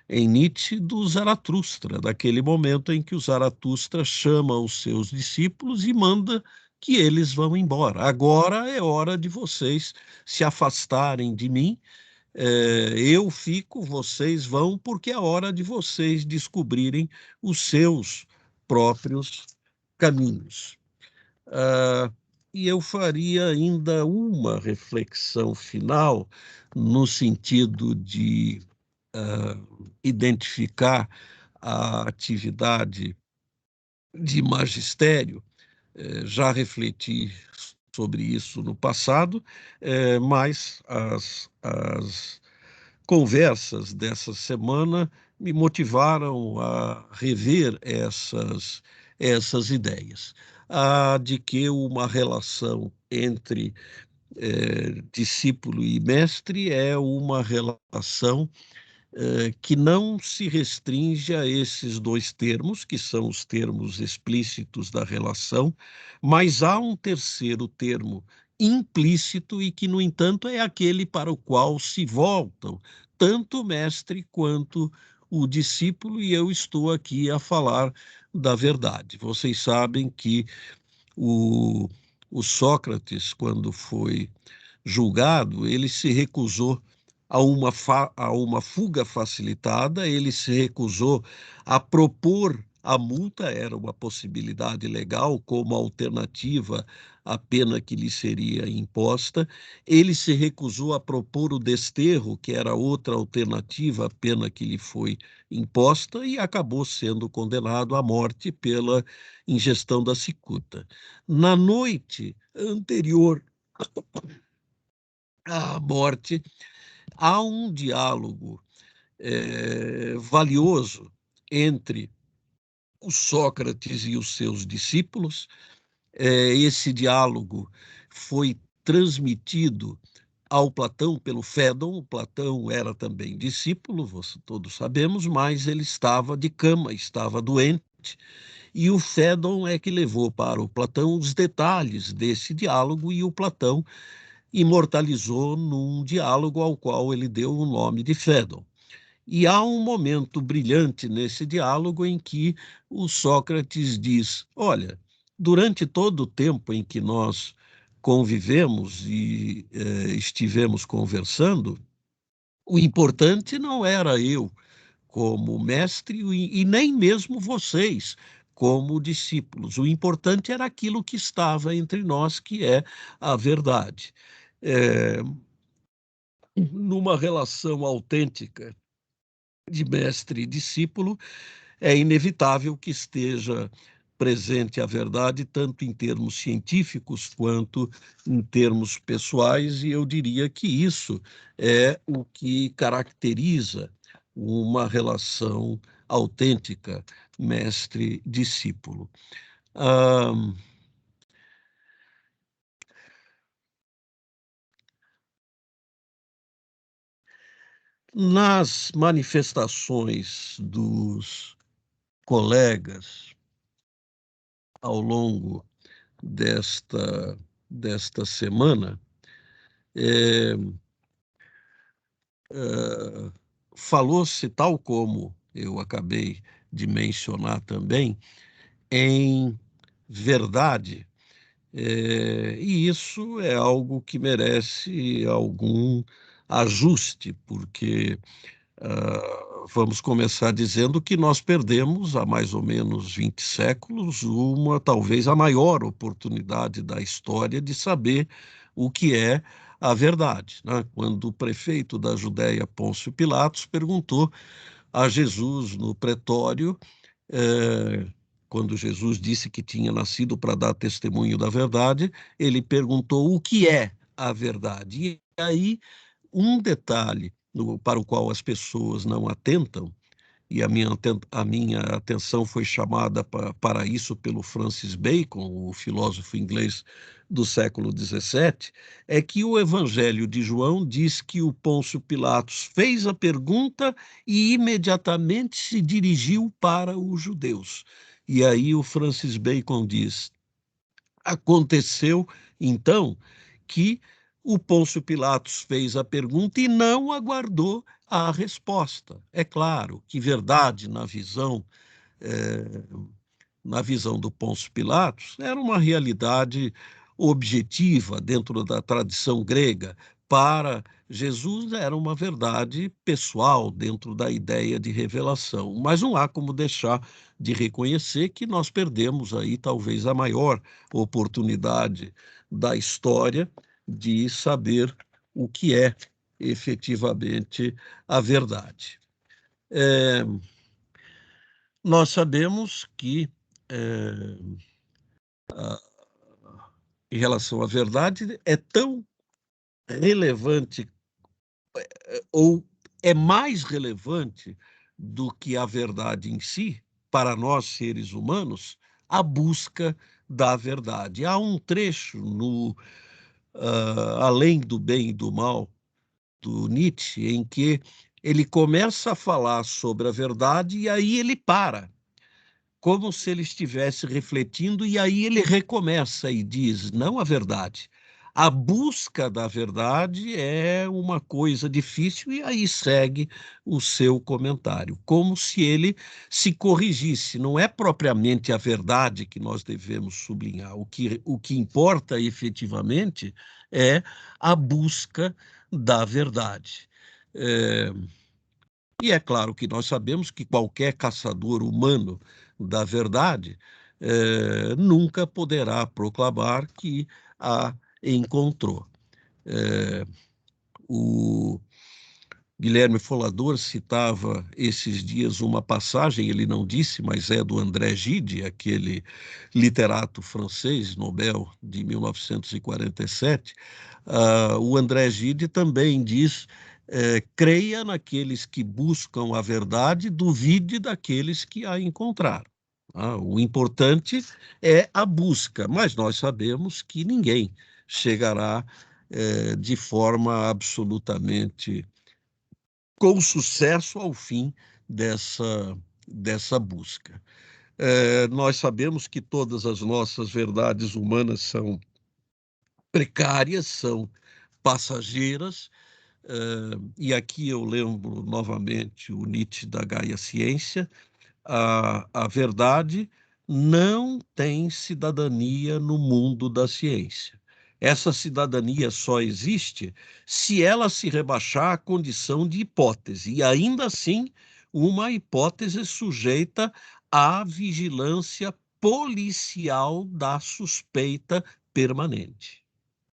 em Nietzsche, do Zaratustra, daquele momento em que o Zaratustra chama os seus discípulos e manda que eles vão embora. Agora é hora de vocês se afastarem de mim, eu fico, vocês vão, porque é hora de vocês descobrirem os seus próprios caminhos. Ah, e eu faria ainda uma reflexão final, no sentido de identificar a atividade de magistério. Já refleti sobre isso no passado, mas as conversas dessa semana me motivaram a rever essas ideias. A de que uma relação entre discípulo e mestre é uma relação que não se restringe a esses dois termos, que são os termos explícitos da relação, mas há um terceiro termo implícito e que, no entanto, é aquele para o qual se voltam tanto o mestre quanto o discípulo e eu estou aqui a falar da verdade. Vocês sabem que o, o Sócrates, quando foi julgado, ele se recusou a uma fuga facilitada, ele se recusou a propor a multa, era uma possibilidade legal como alternativa à pena que lhe seria imposta. Ele se recusou a propor o desterro, que era outra alternativa à pena que lhe foi imposta, e acabou sendo condenado à morte pela ingestão da cicuta. Na noite anterior à morte, há um diálogo valioso entre o Sócrates e os seus discípulos. Esse diálogo foi transmitido ao Platão pelo Fédon. O Platão era também discípulo, todos sabemos, mas ele estava de cama, estava doente. E o Fédon é que levou para o Platão os detalhes desse diálogo, e o Platão imortalizou num diálogo ao qual ele deu o nome de Fédon. E há um momento brilhante nesse diálogo em que o Sócrates diz: olha, durante todo o tempo em que nós convivemos e estivemos conversando, o importante não era eu como mestre e nem mesmo vocês como discípulos. O importante era aquilo que estava entre nós, que é a verdade. É, numa relação autêntica de mestre e discípulo, é inevitável que esteja presente a verdade, tanto em termos científicos quanto em termos pessoais, e eu diria que isso é o que caracteriza uma relação autêntica mestre-discípulo. Ah, nas manifestações dos colegas ao longo desta, desta semana, é, falou-se, tal como eu acabei de mencionar também, em verdade, e isso é algo que merece algum ajuste, porque vamos começar dizendo que nós perdemos há mais ou menos 20 séculos talvez a maior oportunidade da história de saber o que é a verdade, né? Quando o prefeito da Judéia, Pôncio Pilatos, perguntou a Jesus no pretório, eh, quando Jesus disse que tinha nascido para dar testemunho da verdade, ele perguntou o que é a verdade. E aí, um detalhe para o qual as pessoas não atentam, e a minha atenção foi chamada para isso pelo Francis Bacon, o filósofo inglês do século XVII, é que o Evangelho de João diz que o Pôncio Pilatos fez a pergunta e imediatamente se dirigiu para os judeus. E aí o Francis Bacon diz: aconteceu, então, que o Pôncio Pilatos fez a pergunta e não aguardou a resposta. É claro que verdade eh, na visão do Pôncio Pilatos era uma realidade objetiva dentro da tradição grega. Para Jesus era uma verdade pessoal dentro da ideia de revelação. Mas não há como deixar de reconhecer que nós perdemos aí talvez a maior oportunidade da história de saber o que é efetivamente a verdade. É, nós sabemos que, é, em relação à verdade, é tão relevante, ou é mais relevante do que a verdade em si, para nós seres humanos, a busca da verdade. Há um trecho no Além do Bem e do Mal, do Nietzsche, em que ele começa a falar sobre a verdade e aí ele para, como se ele estivesse refletindo, e aí ele recomeça e diz: não a verdade, A busca da verdade é uma coisa difícil, e aí segue o seu comentário, como se ele se corrigisse. Não é propriamente a verdade que nós devemos sublinhar. O que importa efetivamente é a busca da verdade. É, e é claro que nós sabemos que qualquer caçador humano da verdade nunca poderá proclamar que a encontrou. É, o Guilherme Folador citava esses dias uma passagem, ele não disse, mas é do André Gide, aquele literato francês, Nobel de 1947. O André Gide também diz: creia naqueles que buscam a verdade, duvide daqueles que a encontraram. O importante é a busca, mas nós sabemos que ninguém chegará de forma absolutamente com sucesso ao fim dessa busca. Nós sabemos que todas as nossas verdades humanas são precárias, são passageiras, e aqui eu lembro novamente o Nietzsche da Gaia Ciência: a verdade não tem cidadania no mundo da ciência. Essa cidadania só existe se ela se rebaixar à condição de hipótese, e ainda assim, uma hipótese sujeita à vigilância policial da suspeita permanente.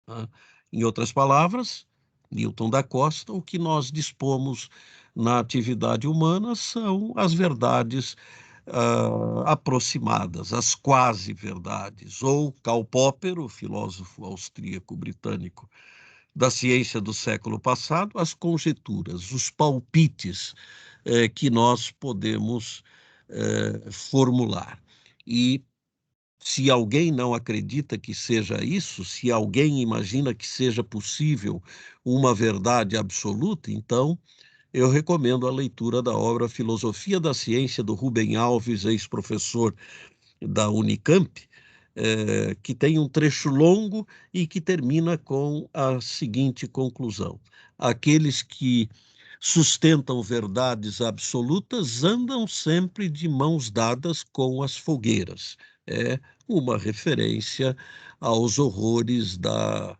Tá? Em outras palavras, Newton da Costa, o que nós dispomos na atividade humana são as verdades aproximadas, as quase-verdades, ou Karl Popper, o filósofo austríaco-britânico da ciência do século passado, as conjecturas, os palpites que nós podemos formular. E se alguém não acredita que seja isso, se alguém imagina que seja possível uma verdade absoluta, então eu recomendo a leitura da obra Filosofia da Ciência, do Rubem Alves, ex-professor da Unicamp, que tem um trecho longo e que termina com a seguinte conclusão: aqueles que sustentam verdades absolutas andam sempre de mãos dadas com as fogueiras. É uma referência aos horrores da,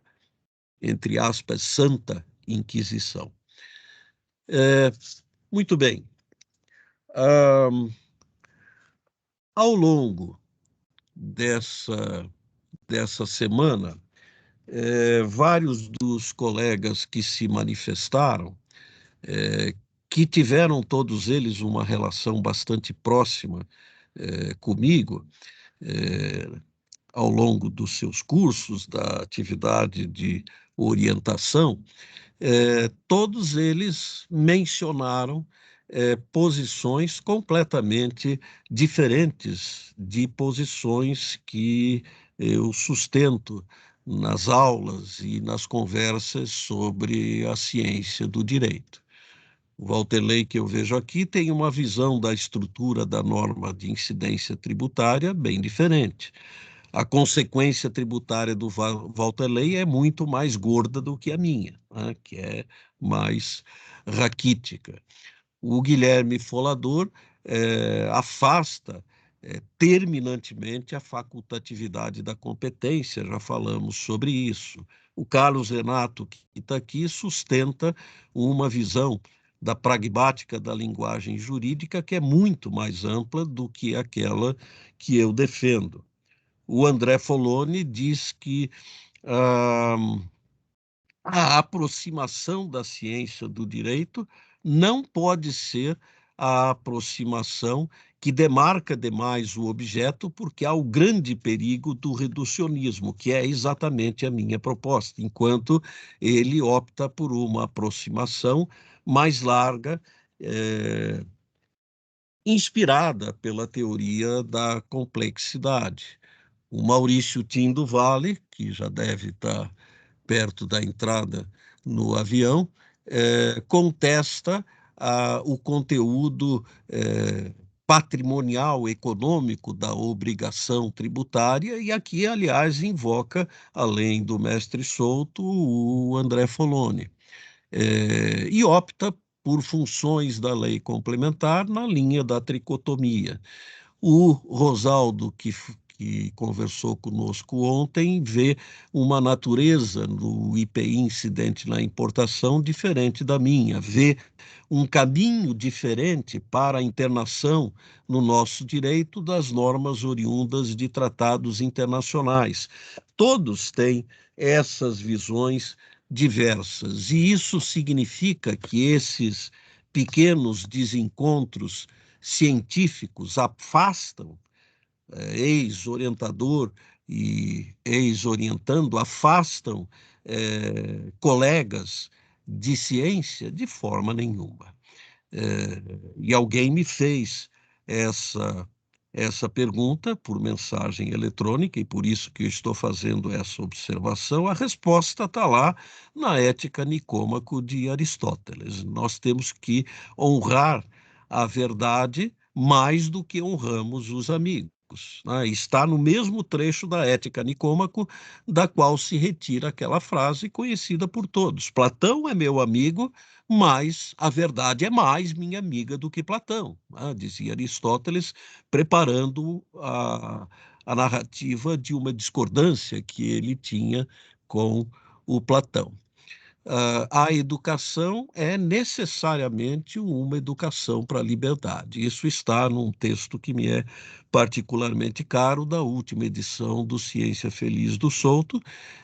entre aspas, Santa Inquisição. Muito bem. Ao longo dessa semana, vários dos colegas que se manifestaram, que tiveram todos eles uma relação bastante próxima comigo, ao longo dos seus cursos, da atividade de orientação, todos eles mencionaram posições completamente diferentes de posições que eu sustento nas aulas e nas conversas sobre a ciência do direito. O Valterley, que eu vejo aqui, tem uma visão da estrutura da norma de incidência tributária bem diferente. A consequência tributária do Valterley é muito mais gorda do que a minha, né, que é mais raquítica. O Guilherme Folador afasta terminantemente a facultatividade da competência, já falamos sobre isso. O Carlos Renato, que está aqui, sustenta uma visão da pragmática da linguagem jurídica que é muito mais ampla do que aquela que eu defendo. O André Foloni diz que ah, a aproximação da ciência do direito não pode ser a aproximação que demarca demais o objeto, porque há o grande perigo do reducionismo, que é exatamente a minha proposta, enquanto ele opta por uma aproximação mais larga, inspirada pela teoria da complexidade. O Maurício Tim do Vale, que já deve estar perto da entrada no avião, contesta o conteúdo patrimonial, econômico da obrigação tributária, e aqui, aliás, invoca, além do mestre Souto, o André Foloni, e opta por funções da lei complementar na linha da tricotomia. O Rosaldo, que conversou conosco ontem, vê uma natureza no IPI incidente na importação diferente da minha, vê um caminho diferente para a internação no nosso direito das normas oriundas de tratados internacionais. Todos têm essas visões diversas, e isso significa que esses pequenos desencontros científicos afastam ex-orientador e ex-orientando, afastam colegas de ciência de forma nenhuma. E alguém me fez essa pergunta por mensagem eletrônica, e por isso que eu estou fazendo essa observação. A resposta está lá na Ética Nicômaco de Aristóteles. Nós temos que honrar a verdade mais do que honramos os amigos. Né? Está no mesmo trecho da Ética Nicômaco, da qual se retira aquela frase conhecida por todos: Platão é meu amigo, mas a verdade é mais minha amiga do que Platão, né? Dizia Aristóteles, preparando a narrativa de uma discordância que ele tinha com o Platão. A educação é necessariamente uma educação para a liberdade. Isso está num texto que me é particularmente caro, da última edição do Ciência Feliz do Souto,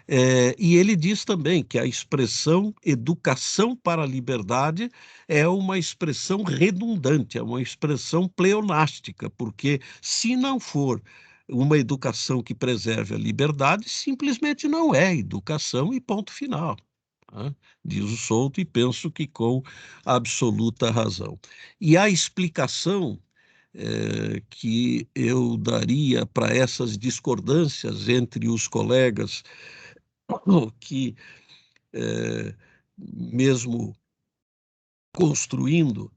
e ele diz também que a expressão educação para a liberdade é uma expressão redundante, é uma expressão pleonástica, porque se não for uma educação que preserve a liberdade, simplesmente não é educação e ponto final. Né? Diz o Souto, e penso que com absoluta razão. E a explicação que eu daria para essas discordâncias entre os colegas que, mesmo construindo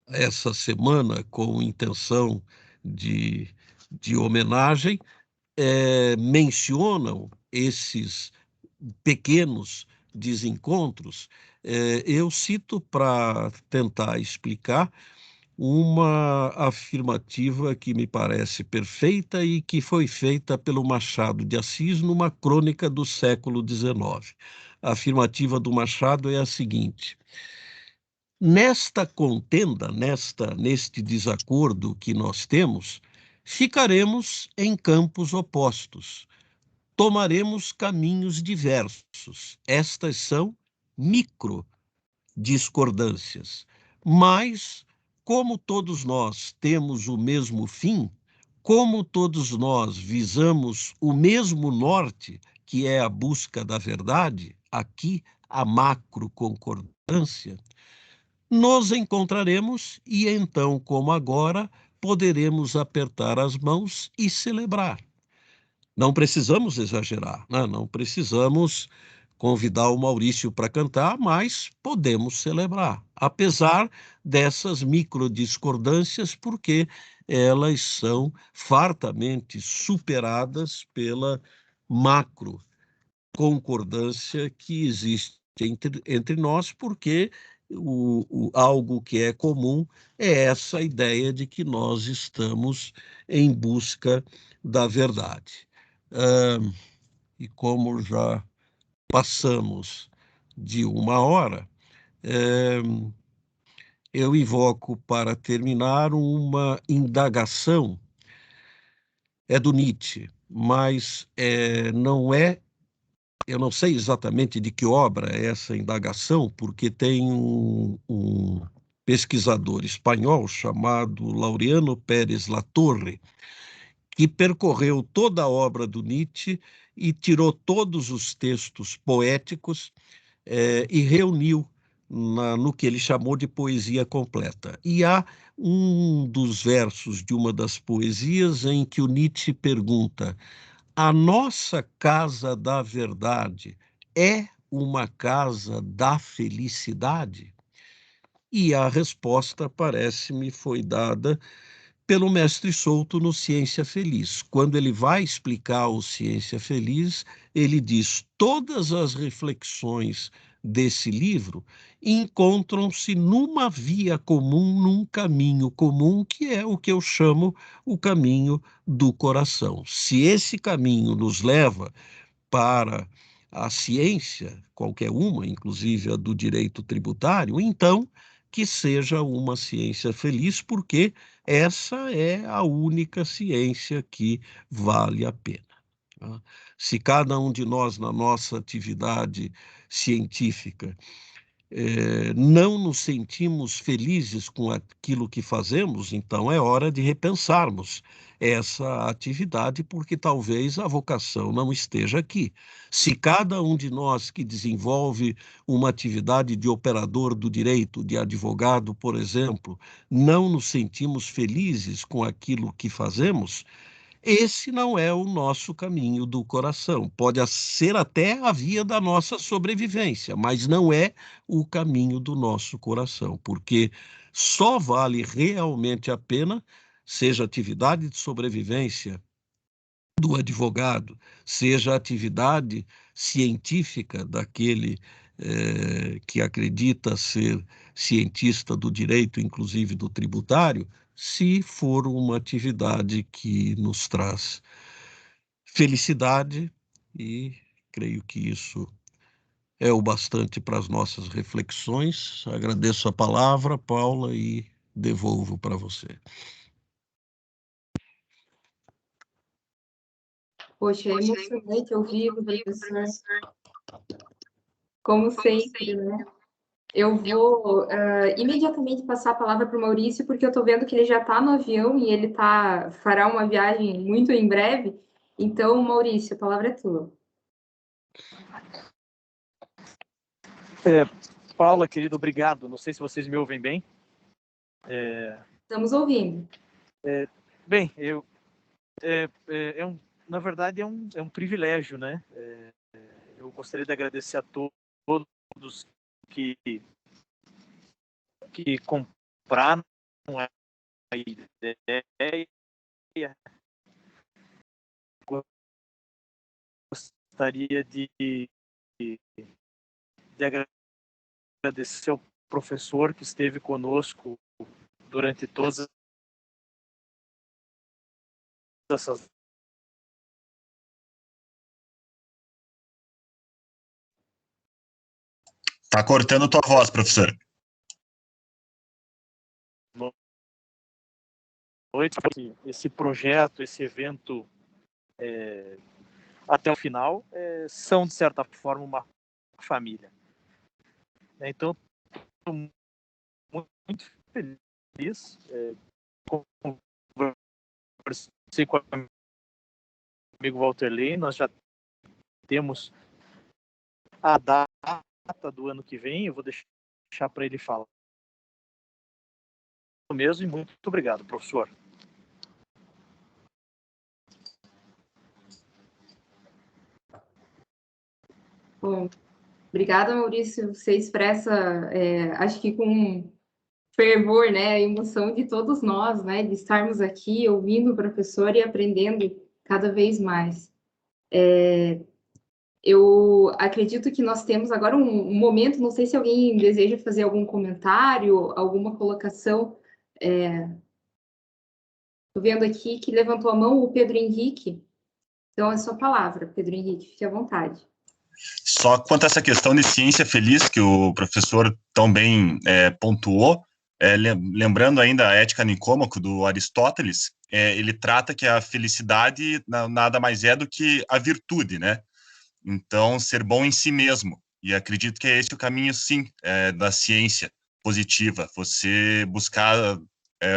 essa semana com intenção de, de homenagem, mencionam esses pequenos desencontros, eu cito para tentar explicar uma afirmativa que me parece perfeita e que foi feita pelo Machado de Assis numa crônica do século XIX. A afirmativa do Machado é a seguinte: nesta contenda, neste desacordo que nós temos, ficaremos em campos opostos, tomaremos caminhos diversos. Estas são micro discordâncias. Mas, como todos nós temos o mesmo fim, como todos nós visamos o mesmo norte, que é a busca da verdade, aqui a macro concordância, nos encontraremos e então, como agora, poderemos apertar as mãos e celebrar. Não precisamos exagerar, né? Não precisamos convidar o Maurício para cantar, mas podemos celebrar, apesar dessas microdiscordâncias, porque elas são fartamente superadas pela macro concordância que existe entre nós, porque algo que é comum é essa ideia de que nós estamos em busca da verdade. E como já passamos de 1 hora, eu invoco para terminar uma indagação, é do Nietzsche, mas não é, eu não sei exatamente de que obra é essa indagação, porque tem um pesquisador espanhol chamado Laureano Pérez Latorre, que percorreu toda a obra do Nietzsche e tirou todos os textos poéticos e reuniu no que ele chamou de poesia completa. E há um dos versos de uma das poesias em que o Nietzsche pergunta: a nossa casa da verdade é uma casa da felicidade? E a resposta, parece-me, foi dada pelo mestre Souto no Ciência Feliz. Quando ele vai explicar o Ciência Feliz, ele diz: todas as reflexões desse livro encontram-se numa via comum, num caminho comum, que é o que eu chamo o caminho do coração. Se esse caminho nos leva para a ciência, qualquer uma, inclusive a do direito tributário, então que seja uma ciência feliz, porque essa é a única ciência que vale a pena. Tá? Se cada um de nós, na nossa atividade científica, não nos sentimos felizes com aquilo que fazemos, então é hora de repensarmos essa atividade, porque talvez a vocação não esteja aqui. Se cada um de nós que desenvolve uma atividade de operador do direito, de advogado, por exemplo, não nos sentimos felizes com aquilo que fazemos, esse não é o nosso caminho do coração. Pode ser até a via da nossa sobrevivência, mas não é o caminho do nosso coração, porque só vale realmente a pena, seja atividade de sobrevivência do advogado, seja a atividade científica daquele que acredita ser cientista do direito, inclusive do tributário, se for uma atividade que nos traz felicidade, e creio que isso é o bastante para as nossas reflexões. Agradeço a palavra, Paula, e devolvo para você. Poxa, é emocionante ouvir o professor, como sempre, né? Eu vou imediatamente passar a palavra para o Maurício, porque eu estou vendo que ele já está no avião e ele fará uma viagem muito em breve. Então, Maurício, a palavra é tua. Paula, querido, obrigado. Não sei se vocês me ouvem bem. Estamos ouvindo. Bem, na verdade, é um privilégio, né? Eu gostaria de agradecer a todos que compraram a ideia. Gostaria de agradecer ao professor que esteve conosco durante todas essas Tá cortando tua voz, professor. noites, esse projeto, esse evento até o final são, de certa forma, uma família. Então, estou muito feliz. Conversei com o amigo Walter Ley, nós já temos a data do ano que vem, eu vou deixar para ele falar mesmo, e muito obrigado, professor. Bom, obrigada, Maurício. Você expressa, acho que com fervor, né, a emoção de todos nós, né, de estarmos aqui ouvindo o professor e aprendendo cada vez mais. Eu acredito que nós temos agora um momento, não sei se alguém deseja fazer algum comentário, alguma colocação. Estou vendo aqui que levantou a mão o Pedro Henrique. Então, é sua palavra, Pedro Henrique, fique à vontade. Só quanto a essa questão de ciência feliz, que o professor tão bem pontuou, lembrando ainda a Ética Nicômaco do Aristóteles, ele trata que a felicidade nada mais é do que a virtude, né? Então, ser bom em si mesmo. E acredito que é esse o caminho, sim, da ciência positiva. Você buscar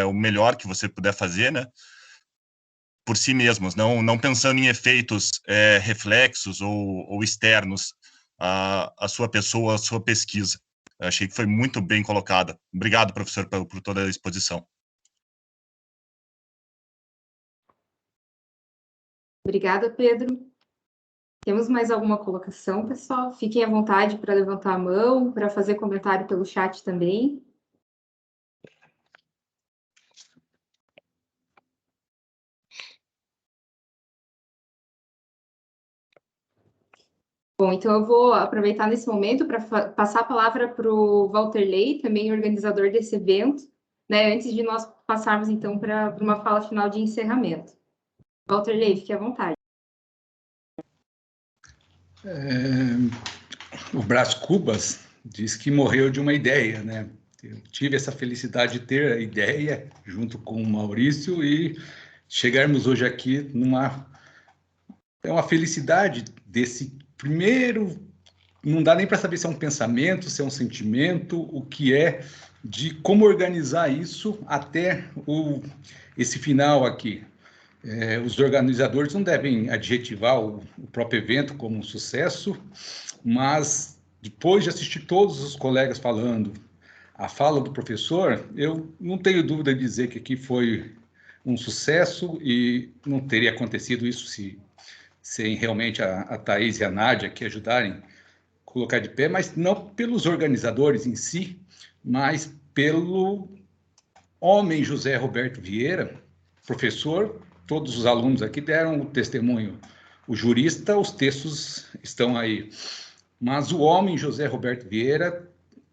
o melhor que você puder fazer, né? Por si mesmos, não pensando em efeitos reflexos ou externos à sua pessoa, à sua pesquisa. Eu achei que foi muito bem colocada. Obrigado, professor, por toda a exposição. Obrigada, Pedro. Temos mais alguma colocação, pessoal? Fiquem à vontade para levantar a mão, para fazer comentário pelo chat também. Bom, então eu vou aproveitar nesse momento para passar a palavra para o Walterley, também organizador desse evento, né, antes de nós passarmos, então, para uma fala final de encerramento. Walterley, fique à vontade. O Brás Cubas diz que morreu de uma ideia, né? Eu tive essa felicidade de ter a ideia, junto com o Maurício, e chegarmos hoje aqui é uma felicidade desse primeiro, não dá nem para saber se é um pensamento, se é um sentimento, o que é, de como organizar isso até esse final aqui. Os organizadores não devem adjetivar o próprio evento como um sucesso, mas depois de assistir todos os colegas falando, a fala do professor, eu não tenho dúvida de dizer que aqui foi um sucesso e não teria acontecido isso sem realmente a Thaís e a Nádia que ajudarem a colocar de pé, mas não pelos organizadores em si, mas pelo homem José Roberto Vieira, professor. Todos os alunos aqui deram o testemunho. O jurista, os textos estão aí. Mas o homem José Roberto Vieira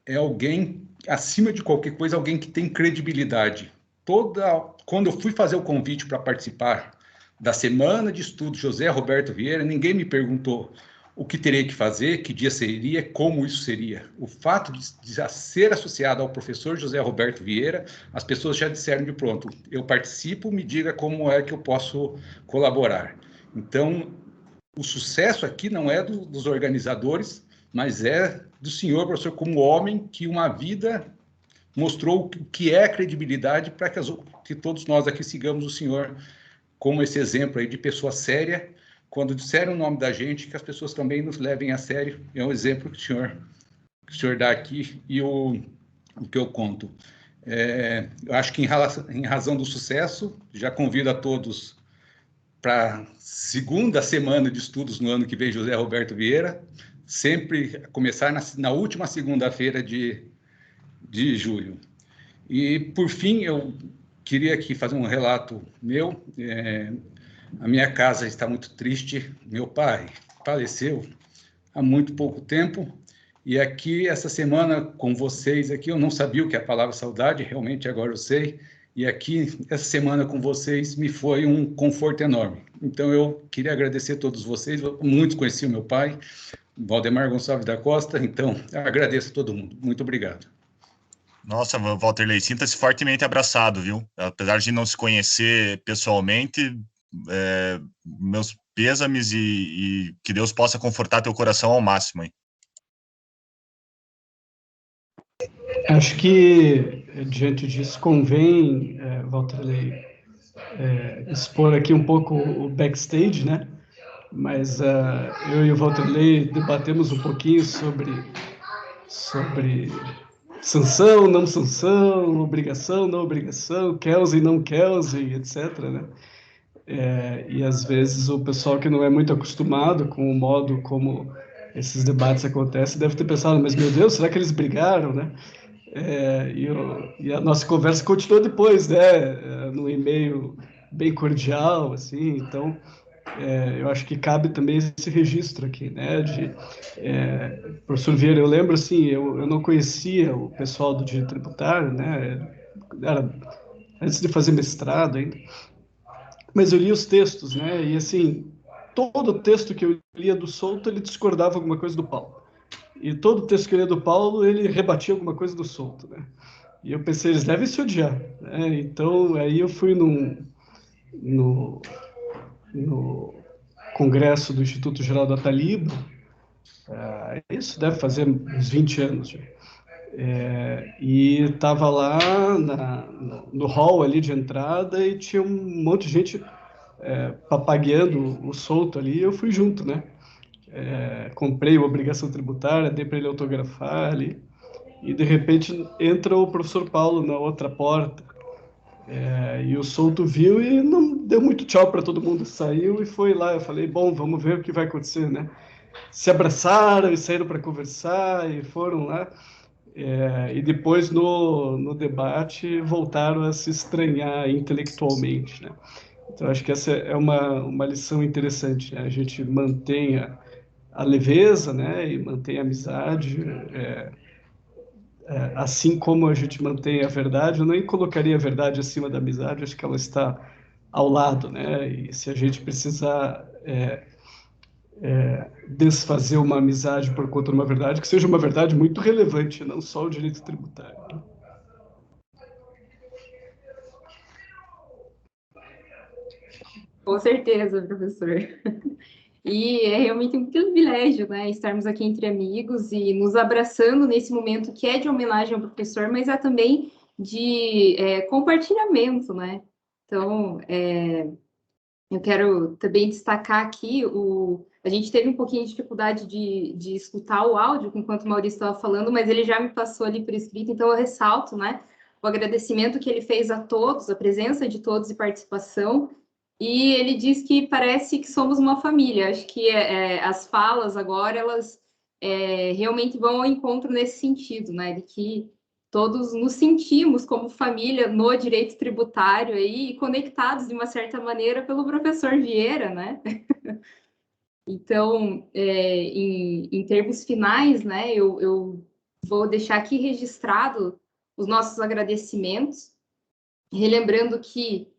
é alguém, acima de qualquer coisa, alguém que tem credibilidade. Quando eu fui fazer o convite para participar da Semana de Estudos José Roberto Vieira, ninguém me perguntou o que teria que fazer, que dia seria, como isso seria. O fato de ser associado ao professor José Roberto Vieira, as pessoas já disseram de pronto, eu participo, me diga como é que eu posso colaborar. Então, o sucesso aqui não é dos organizadores, mas é do senhor, professor, como homem que uma vida mostrou o que é a credibilidade para que todos nós aqui sigamos o senhor como esse exemplo aí de pessoa séria. Quando disserem o nome da gente, que as pessoas também nos levem a sério. É um exemplo que o senhor dá aqui e o que eu conto. Eu acho que em razão do sucesso, já convido a todos para a segunda semana de estudos no ano que vem, José Roberto Vieira, sempre começar na última segunda-feira de julho. E, por fim, eu queria aqui fazer um relato meu. A minha casa está muito triste. Meu pai faleceu há muito pouco tempo. E aqui, essa semana, com vocês aqui, eu não sabia o que é a palavra saudade, realmente agora eu sei. E aqui, essa semana com vocês, me foi um conforto enorme. Então, eu queria agradecer a todos vocês. Muitos conheciam meu pai, Valdemar Gonçalves da Costa. Então, eu agradeço a todo mundo. Muito obrigado. Nossa, Walterley, sinta-se fortemente abraçado, viu? Apesar de não se conhecer pessoalmente, meus pêsames e que Deus possa confortar teu coração ao máximo, hein? Acho que, diante disso, convém, Walterley, expor aqui um pouco o backstage, né? Mas eu e o Walterley debatemos um pouquinho sobre sanção, não sanção, obrigação, não obrigação, Kelsey, não Kelsey, etc., né? E às vezes o pessoal que não é muito acostumado com o modo como esses debates acontecem deve ter pensado, mas meu Deus, será que eles brigaram, né? E a nossa conversa continuou depois, né? No e-mail bem cordial, assim. Então, eu acho que cabe também esse registro aqui, né? Professor Vieira, eu lembro, assim, eu não conhecia o pessoal do direito tributário, né? Era antes de fazer mestrado ainda. Mas eu li os textos, né? E, assim, todo texto que eu lia do Souto, ele discordava alguma coisa do Paulo. E todo texto que eu lia do Paulo, ele rebatia alguma coisa do Souto, né? E eu pensei, eles devem se odiar, né? Então, aí eu fui no congresso do Instituto Geral da Taliba, isso deve fazer uns 20 anos já. E estava lá no hall ali de entrada e tinha um monte de gente papagueando o Souto ali, e eu fui junto, né? Comprei a obrigação tributária, dei para ele autografar ali, e de repente entra o professor Paulo na outra porta, e o Souto viu e não deu muito tchau para todo mundo, saiu e foi lá. Eu falei, bom, vamos ver o que vai acontecer, né? Se abraçaram e saíram para conversar e foram lá. E depois, no debate, voltaram a se estranhar intelectualmente, né? Então, acho que essa é uma lição interessante, né? A gente mantenha a leveza, né, e mantém a amizade, assim como a gente mantém a verdade. Eu nem colocaria a verdade acima da amizade, acho que ela está ao lado, né, e se a gente precisar desfazer uma amizade por conta de uma verdade, que seja uma verdade muito relevante, não só o direito tributário, né? Com certeza, professor. E é realmente um privilégio, né, estarmos aqui entre amigos e nos abraçando nesse momento que é de homenagem ao professor, mas é também de compartilhamento, né? Então, eu quero também destacar aqui a gente teve um pouquinho de dificuldade de escutar o áudio enquanto o Maurício estava falando, mas ele já me passou ali por escrito, então eu ressalto, né, o agradecimento que ele fez a todos, a presença de todos e participação. E ele diz que parece que somos uma família. Acho que as falas agora, elas realmente vão ao encontro nesse sentido, né? De que todos nos sentimos como família no direito tributário aí, conectados de uma certa maneira pelo professor Vieira, né? Então, em termos finais, né, eu vou deixar aqui registrado os nossos agradecimentos, relembrando que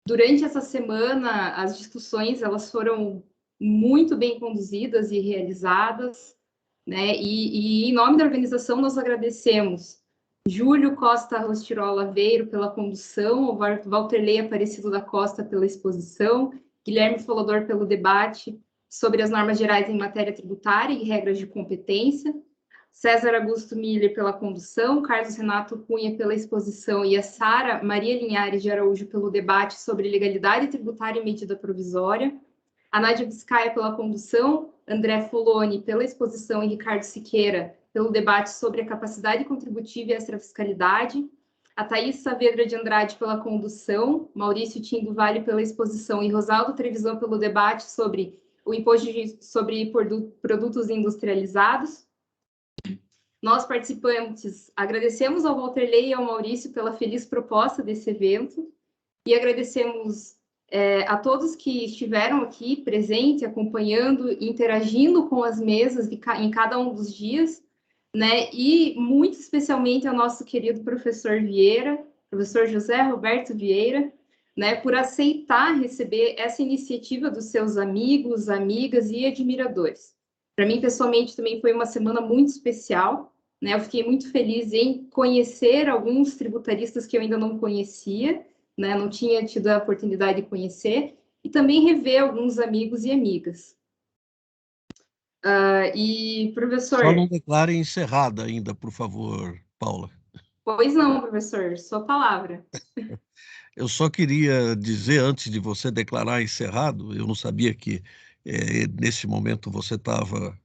durante essa semana, as discussões elas foram muito bem conduzidas e realizadas, né? E em nome da organização, nós agradecemos Júlio Costa Rostirola Aveiro pela condução, Walterley Aparecido da Costa pela exposição, Guilherme Folador pelo debate sobre as normas gerais em matéria tributária e regras de competência, César Augusto Miller pela condução, Carlos Renato Cunha pela exposição e a Sara Maria Linhares de Araújo pelo debate sobre legalidade tributária e medida provisória, a Nádia Vizcaia pela condução, André Foloni pela exposição e Ricardo Siqueira pelo debate sobre a capacidade contributiva e extrafiscalidade, a Thaís Saavedra de Andrade pela condução, Maurício Tim do Vale pela exposição e Rosaldo Trevisan pelo debate sobre o imposto sobre produtos industrializados. Nós, participantes, agradecemos ao Walterley e ao Maurício pela feliz proposta desse evento e agradecemos a todos que estiveram aqui presentes, acompanhando, interagindo com as mesas em cada um dos dias, né? E muito especialmente ao nosso querido professor Vieira, professor José Roberto Vieira, né, por aceitar receber essa iniciativa dos seus amigos, amigas e admiradores. Para mim, pessoalmente, também foi uma semana muito especial, né? Eu fiquei muito feliz em conhecer alguns tributaristas que eu ainda não conhecia, né? Não tinha tido a oportunidade de conhecer, e também rever alguns amigos e amigas. E, professor... Só não declare encerrada ainda, por favor, Paula. Pois não, professor, sua palavra. Eu só queria dizer, antes de você declarar encerrado, eu não sabia que nesse momento você estava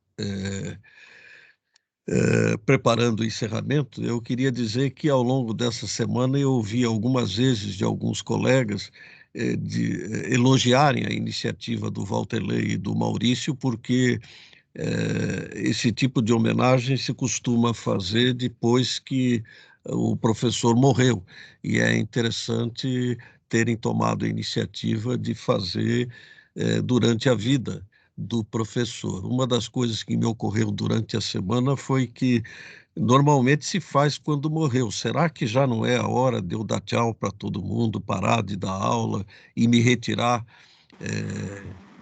preparando o encerramento. Eu queria dizer que ao longo dessa semana eu ouvi algumas vezes de alguns colegas elogiarem a iniciativa do Walterley e do Maurício, porque esse tipo de homenagem se costuma fazer depois que o professor morreu, e é interessante terem tomado a iniciativa de fazer durante a vida do professor. Uma das coisas que me ocorreu durante a semana foi que normalmente se faz quando morreu. Será que já não é a hora de eu dar tchau para todo mundo, parar de dar aula e me retirar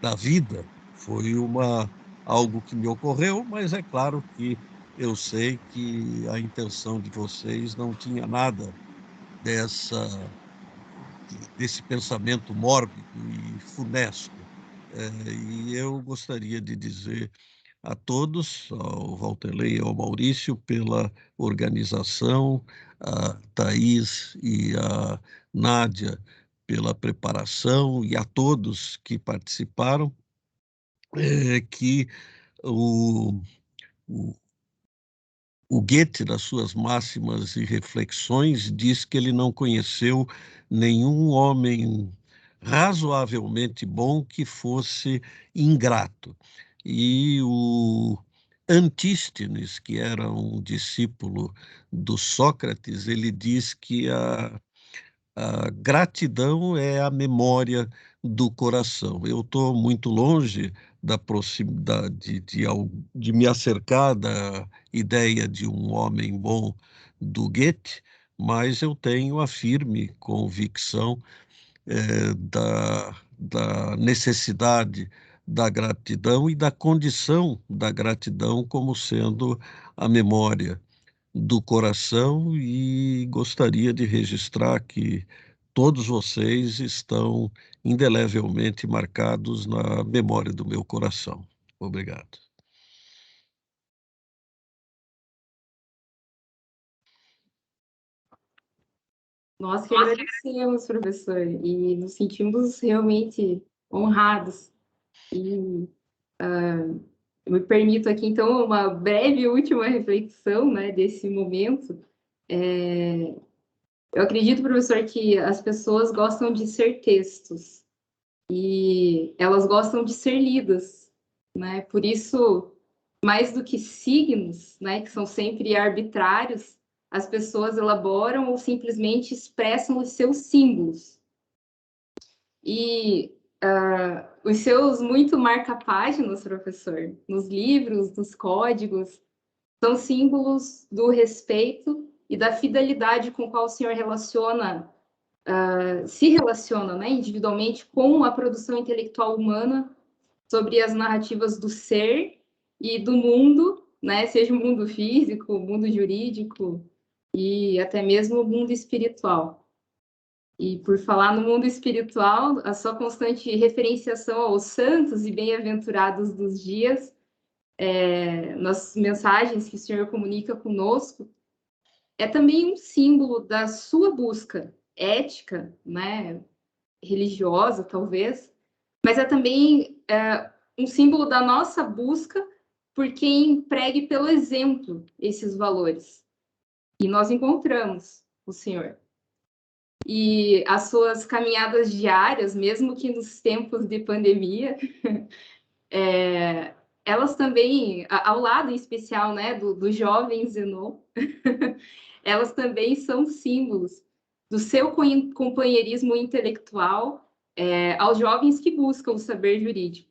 da vida? Foi algo que me ocorreu, mas é claro que eu sei que a intenção de vocês não tinha nada desse pensamento mórbido e funesto. E eu gostaria de dizer a todos, ao Walterley e ao Maurício, pela organização, a Thaís e a Nádia pela preparação, e a todos que participaram, que o, o, o Goethe, nas suas máximas e reflexões, diz que ele não conheceu nenhum homem razoavelmente bom que fosse ingrato. E o Antístenes, que era um discípulo do Sócrates, ele diz que a gratidão é a memória do coração. Eu estou muito longe da proximidade de me acercar da ideia de um homem bom do Goethe, mas eu tenho a firme convicção da necessidade da gratidão e da condição da gratidão como sendo a memória do coração, e gostaria de registrar que todos vocês estão indelevelmente marcados na memória do meu coração. Obrigado. Nós que agradecemos, professor, e nos sentimos realmente honrados. E eu me permito aqui, então, uma breve última reflexão, né, desse momento. Eu acredito, professor, que as pessoas gostam de ser textos e elas gostam de ser lidas, né? Por isso, mais do que signos, né, que são sempre arbitrários, as pessoas elaboram ou simplesmente expressam os seus símbolos. E os seus muito marca-páginas, professor, nos livros, nos códigos, são símbolos do respeito e da fidelidade com qual o senhor se relaciona, né, individualmente com a produção intelectual humana sobre as narrativas do ser e do mundo, né, seja o mundo físico, o mundo jurídico e até mesmo o mundo espiritual. E por falar no mundo espiritual, a sua constante referenciação aos santos e bem-aventurados dos dias, nas mensagens que o senhor comunica conosco, é também um símbolo da sua busca ética, né, religiosa, talvez, mas é também um símbolo da nossa busca por quem pregue pelo exemplo esses valores. E nós encontramos o senhor. E as suas caminhadas diárias, mesmo que nos tempos de pandemia, elas também, ao lado em especial, né, do jovem Zenon, elas também são símbolos do seu companheirismo intelectual aos jovens que buscam o saber jurídico.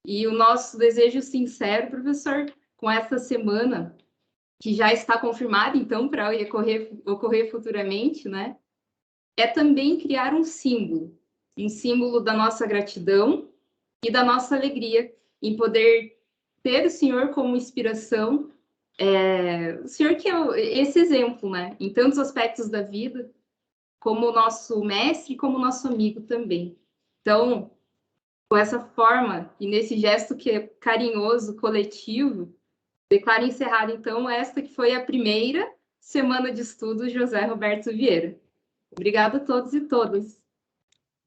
E o nosso desejo sincero, professor, com essa semana, que já está confirmada, então, para ocorrer futuramente, né, é também criar um símbolo da nossa gratidão e da nossa alegria em poder ter o senhor como inspiração, o senhor que é esse exemplo, né, em tantos aspectos da vida, como nosso mestre e como nosso amigo também. Então, com essa forma e nesse gesto que é carinhoso, coletivo, declaro encerrada, então, esta que foi a primeira semana de estudo José Roberto Vieira. Obrigada a todos e todas.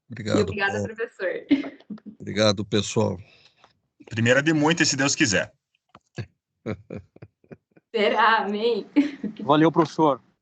Obrigado, E obrigada, Paulo. professor. Obrigado, pessoal. Primeira de muitas, se Deus quiser. Será, amém. Valeu, professor.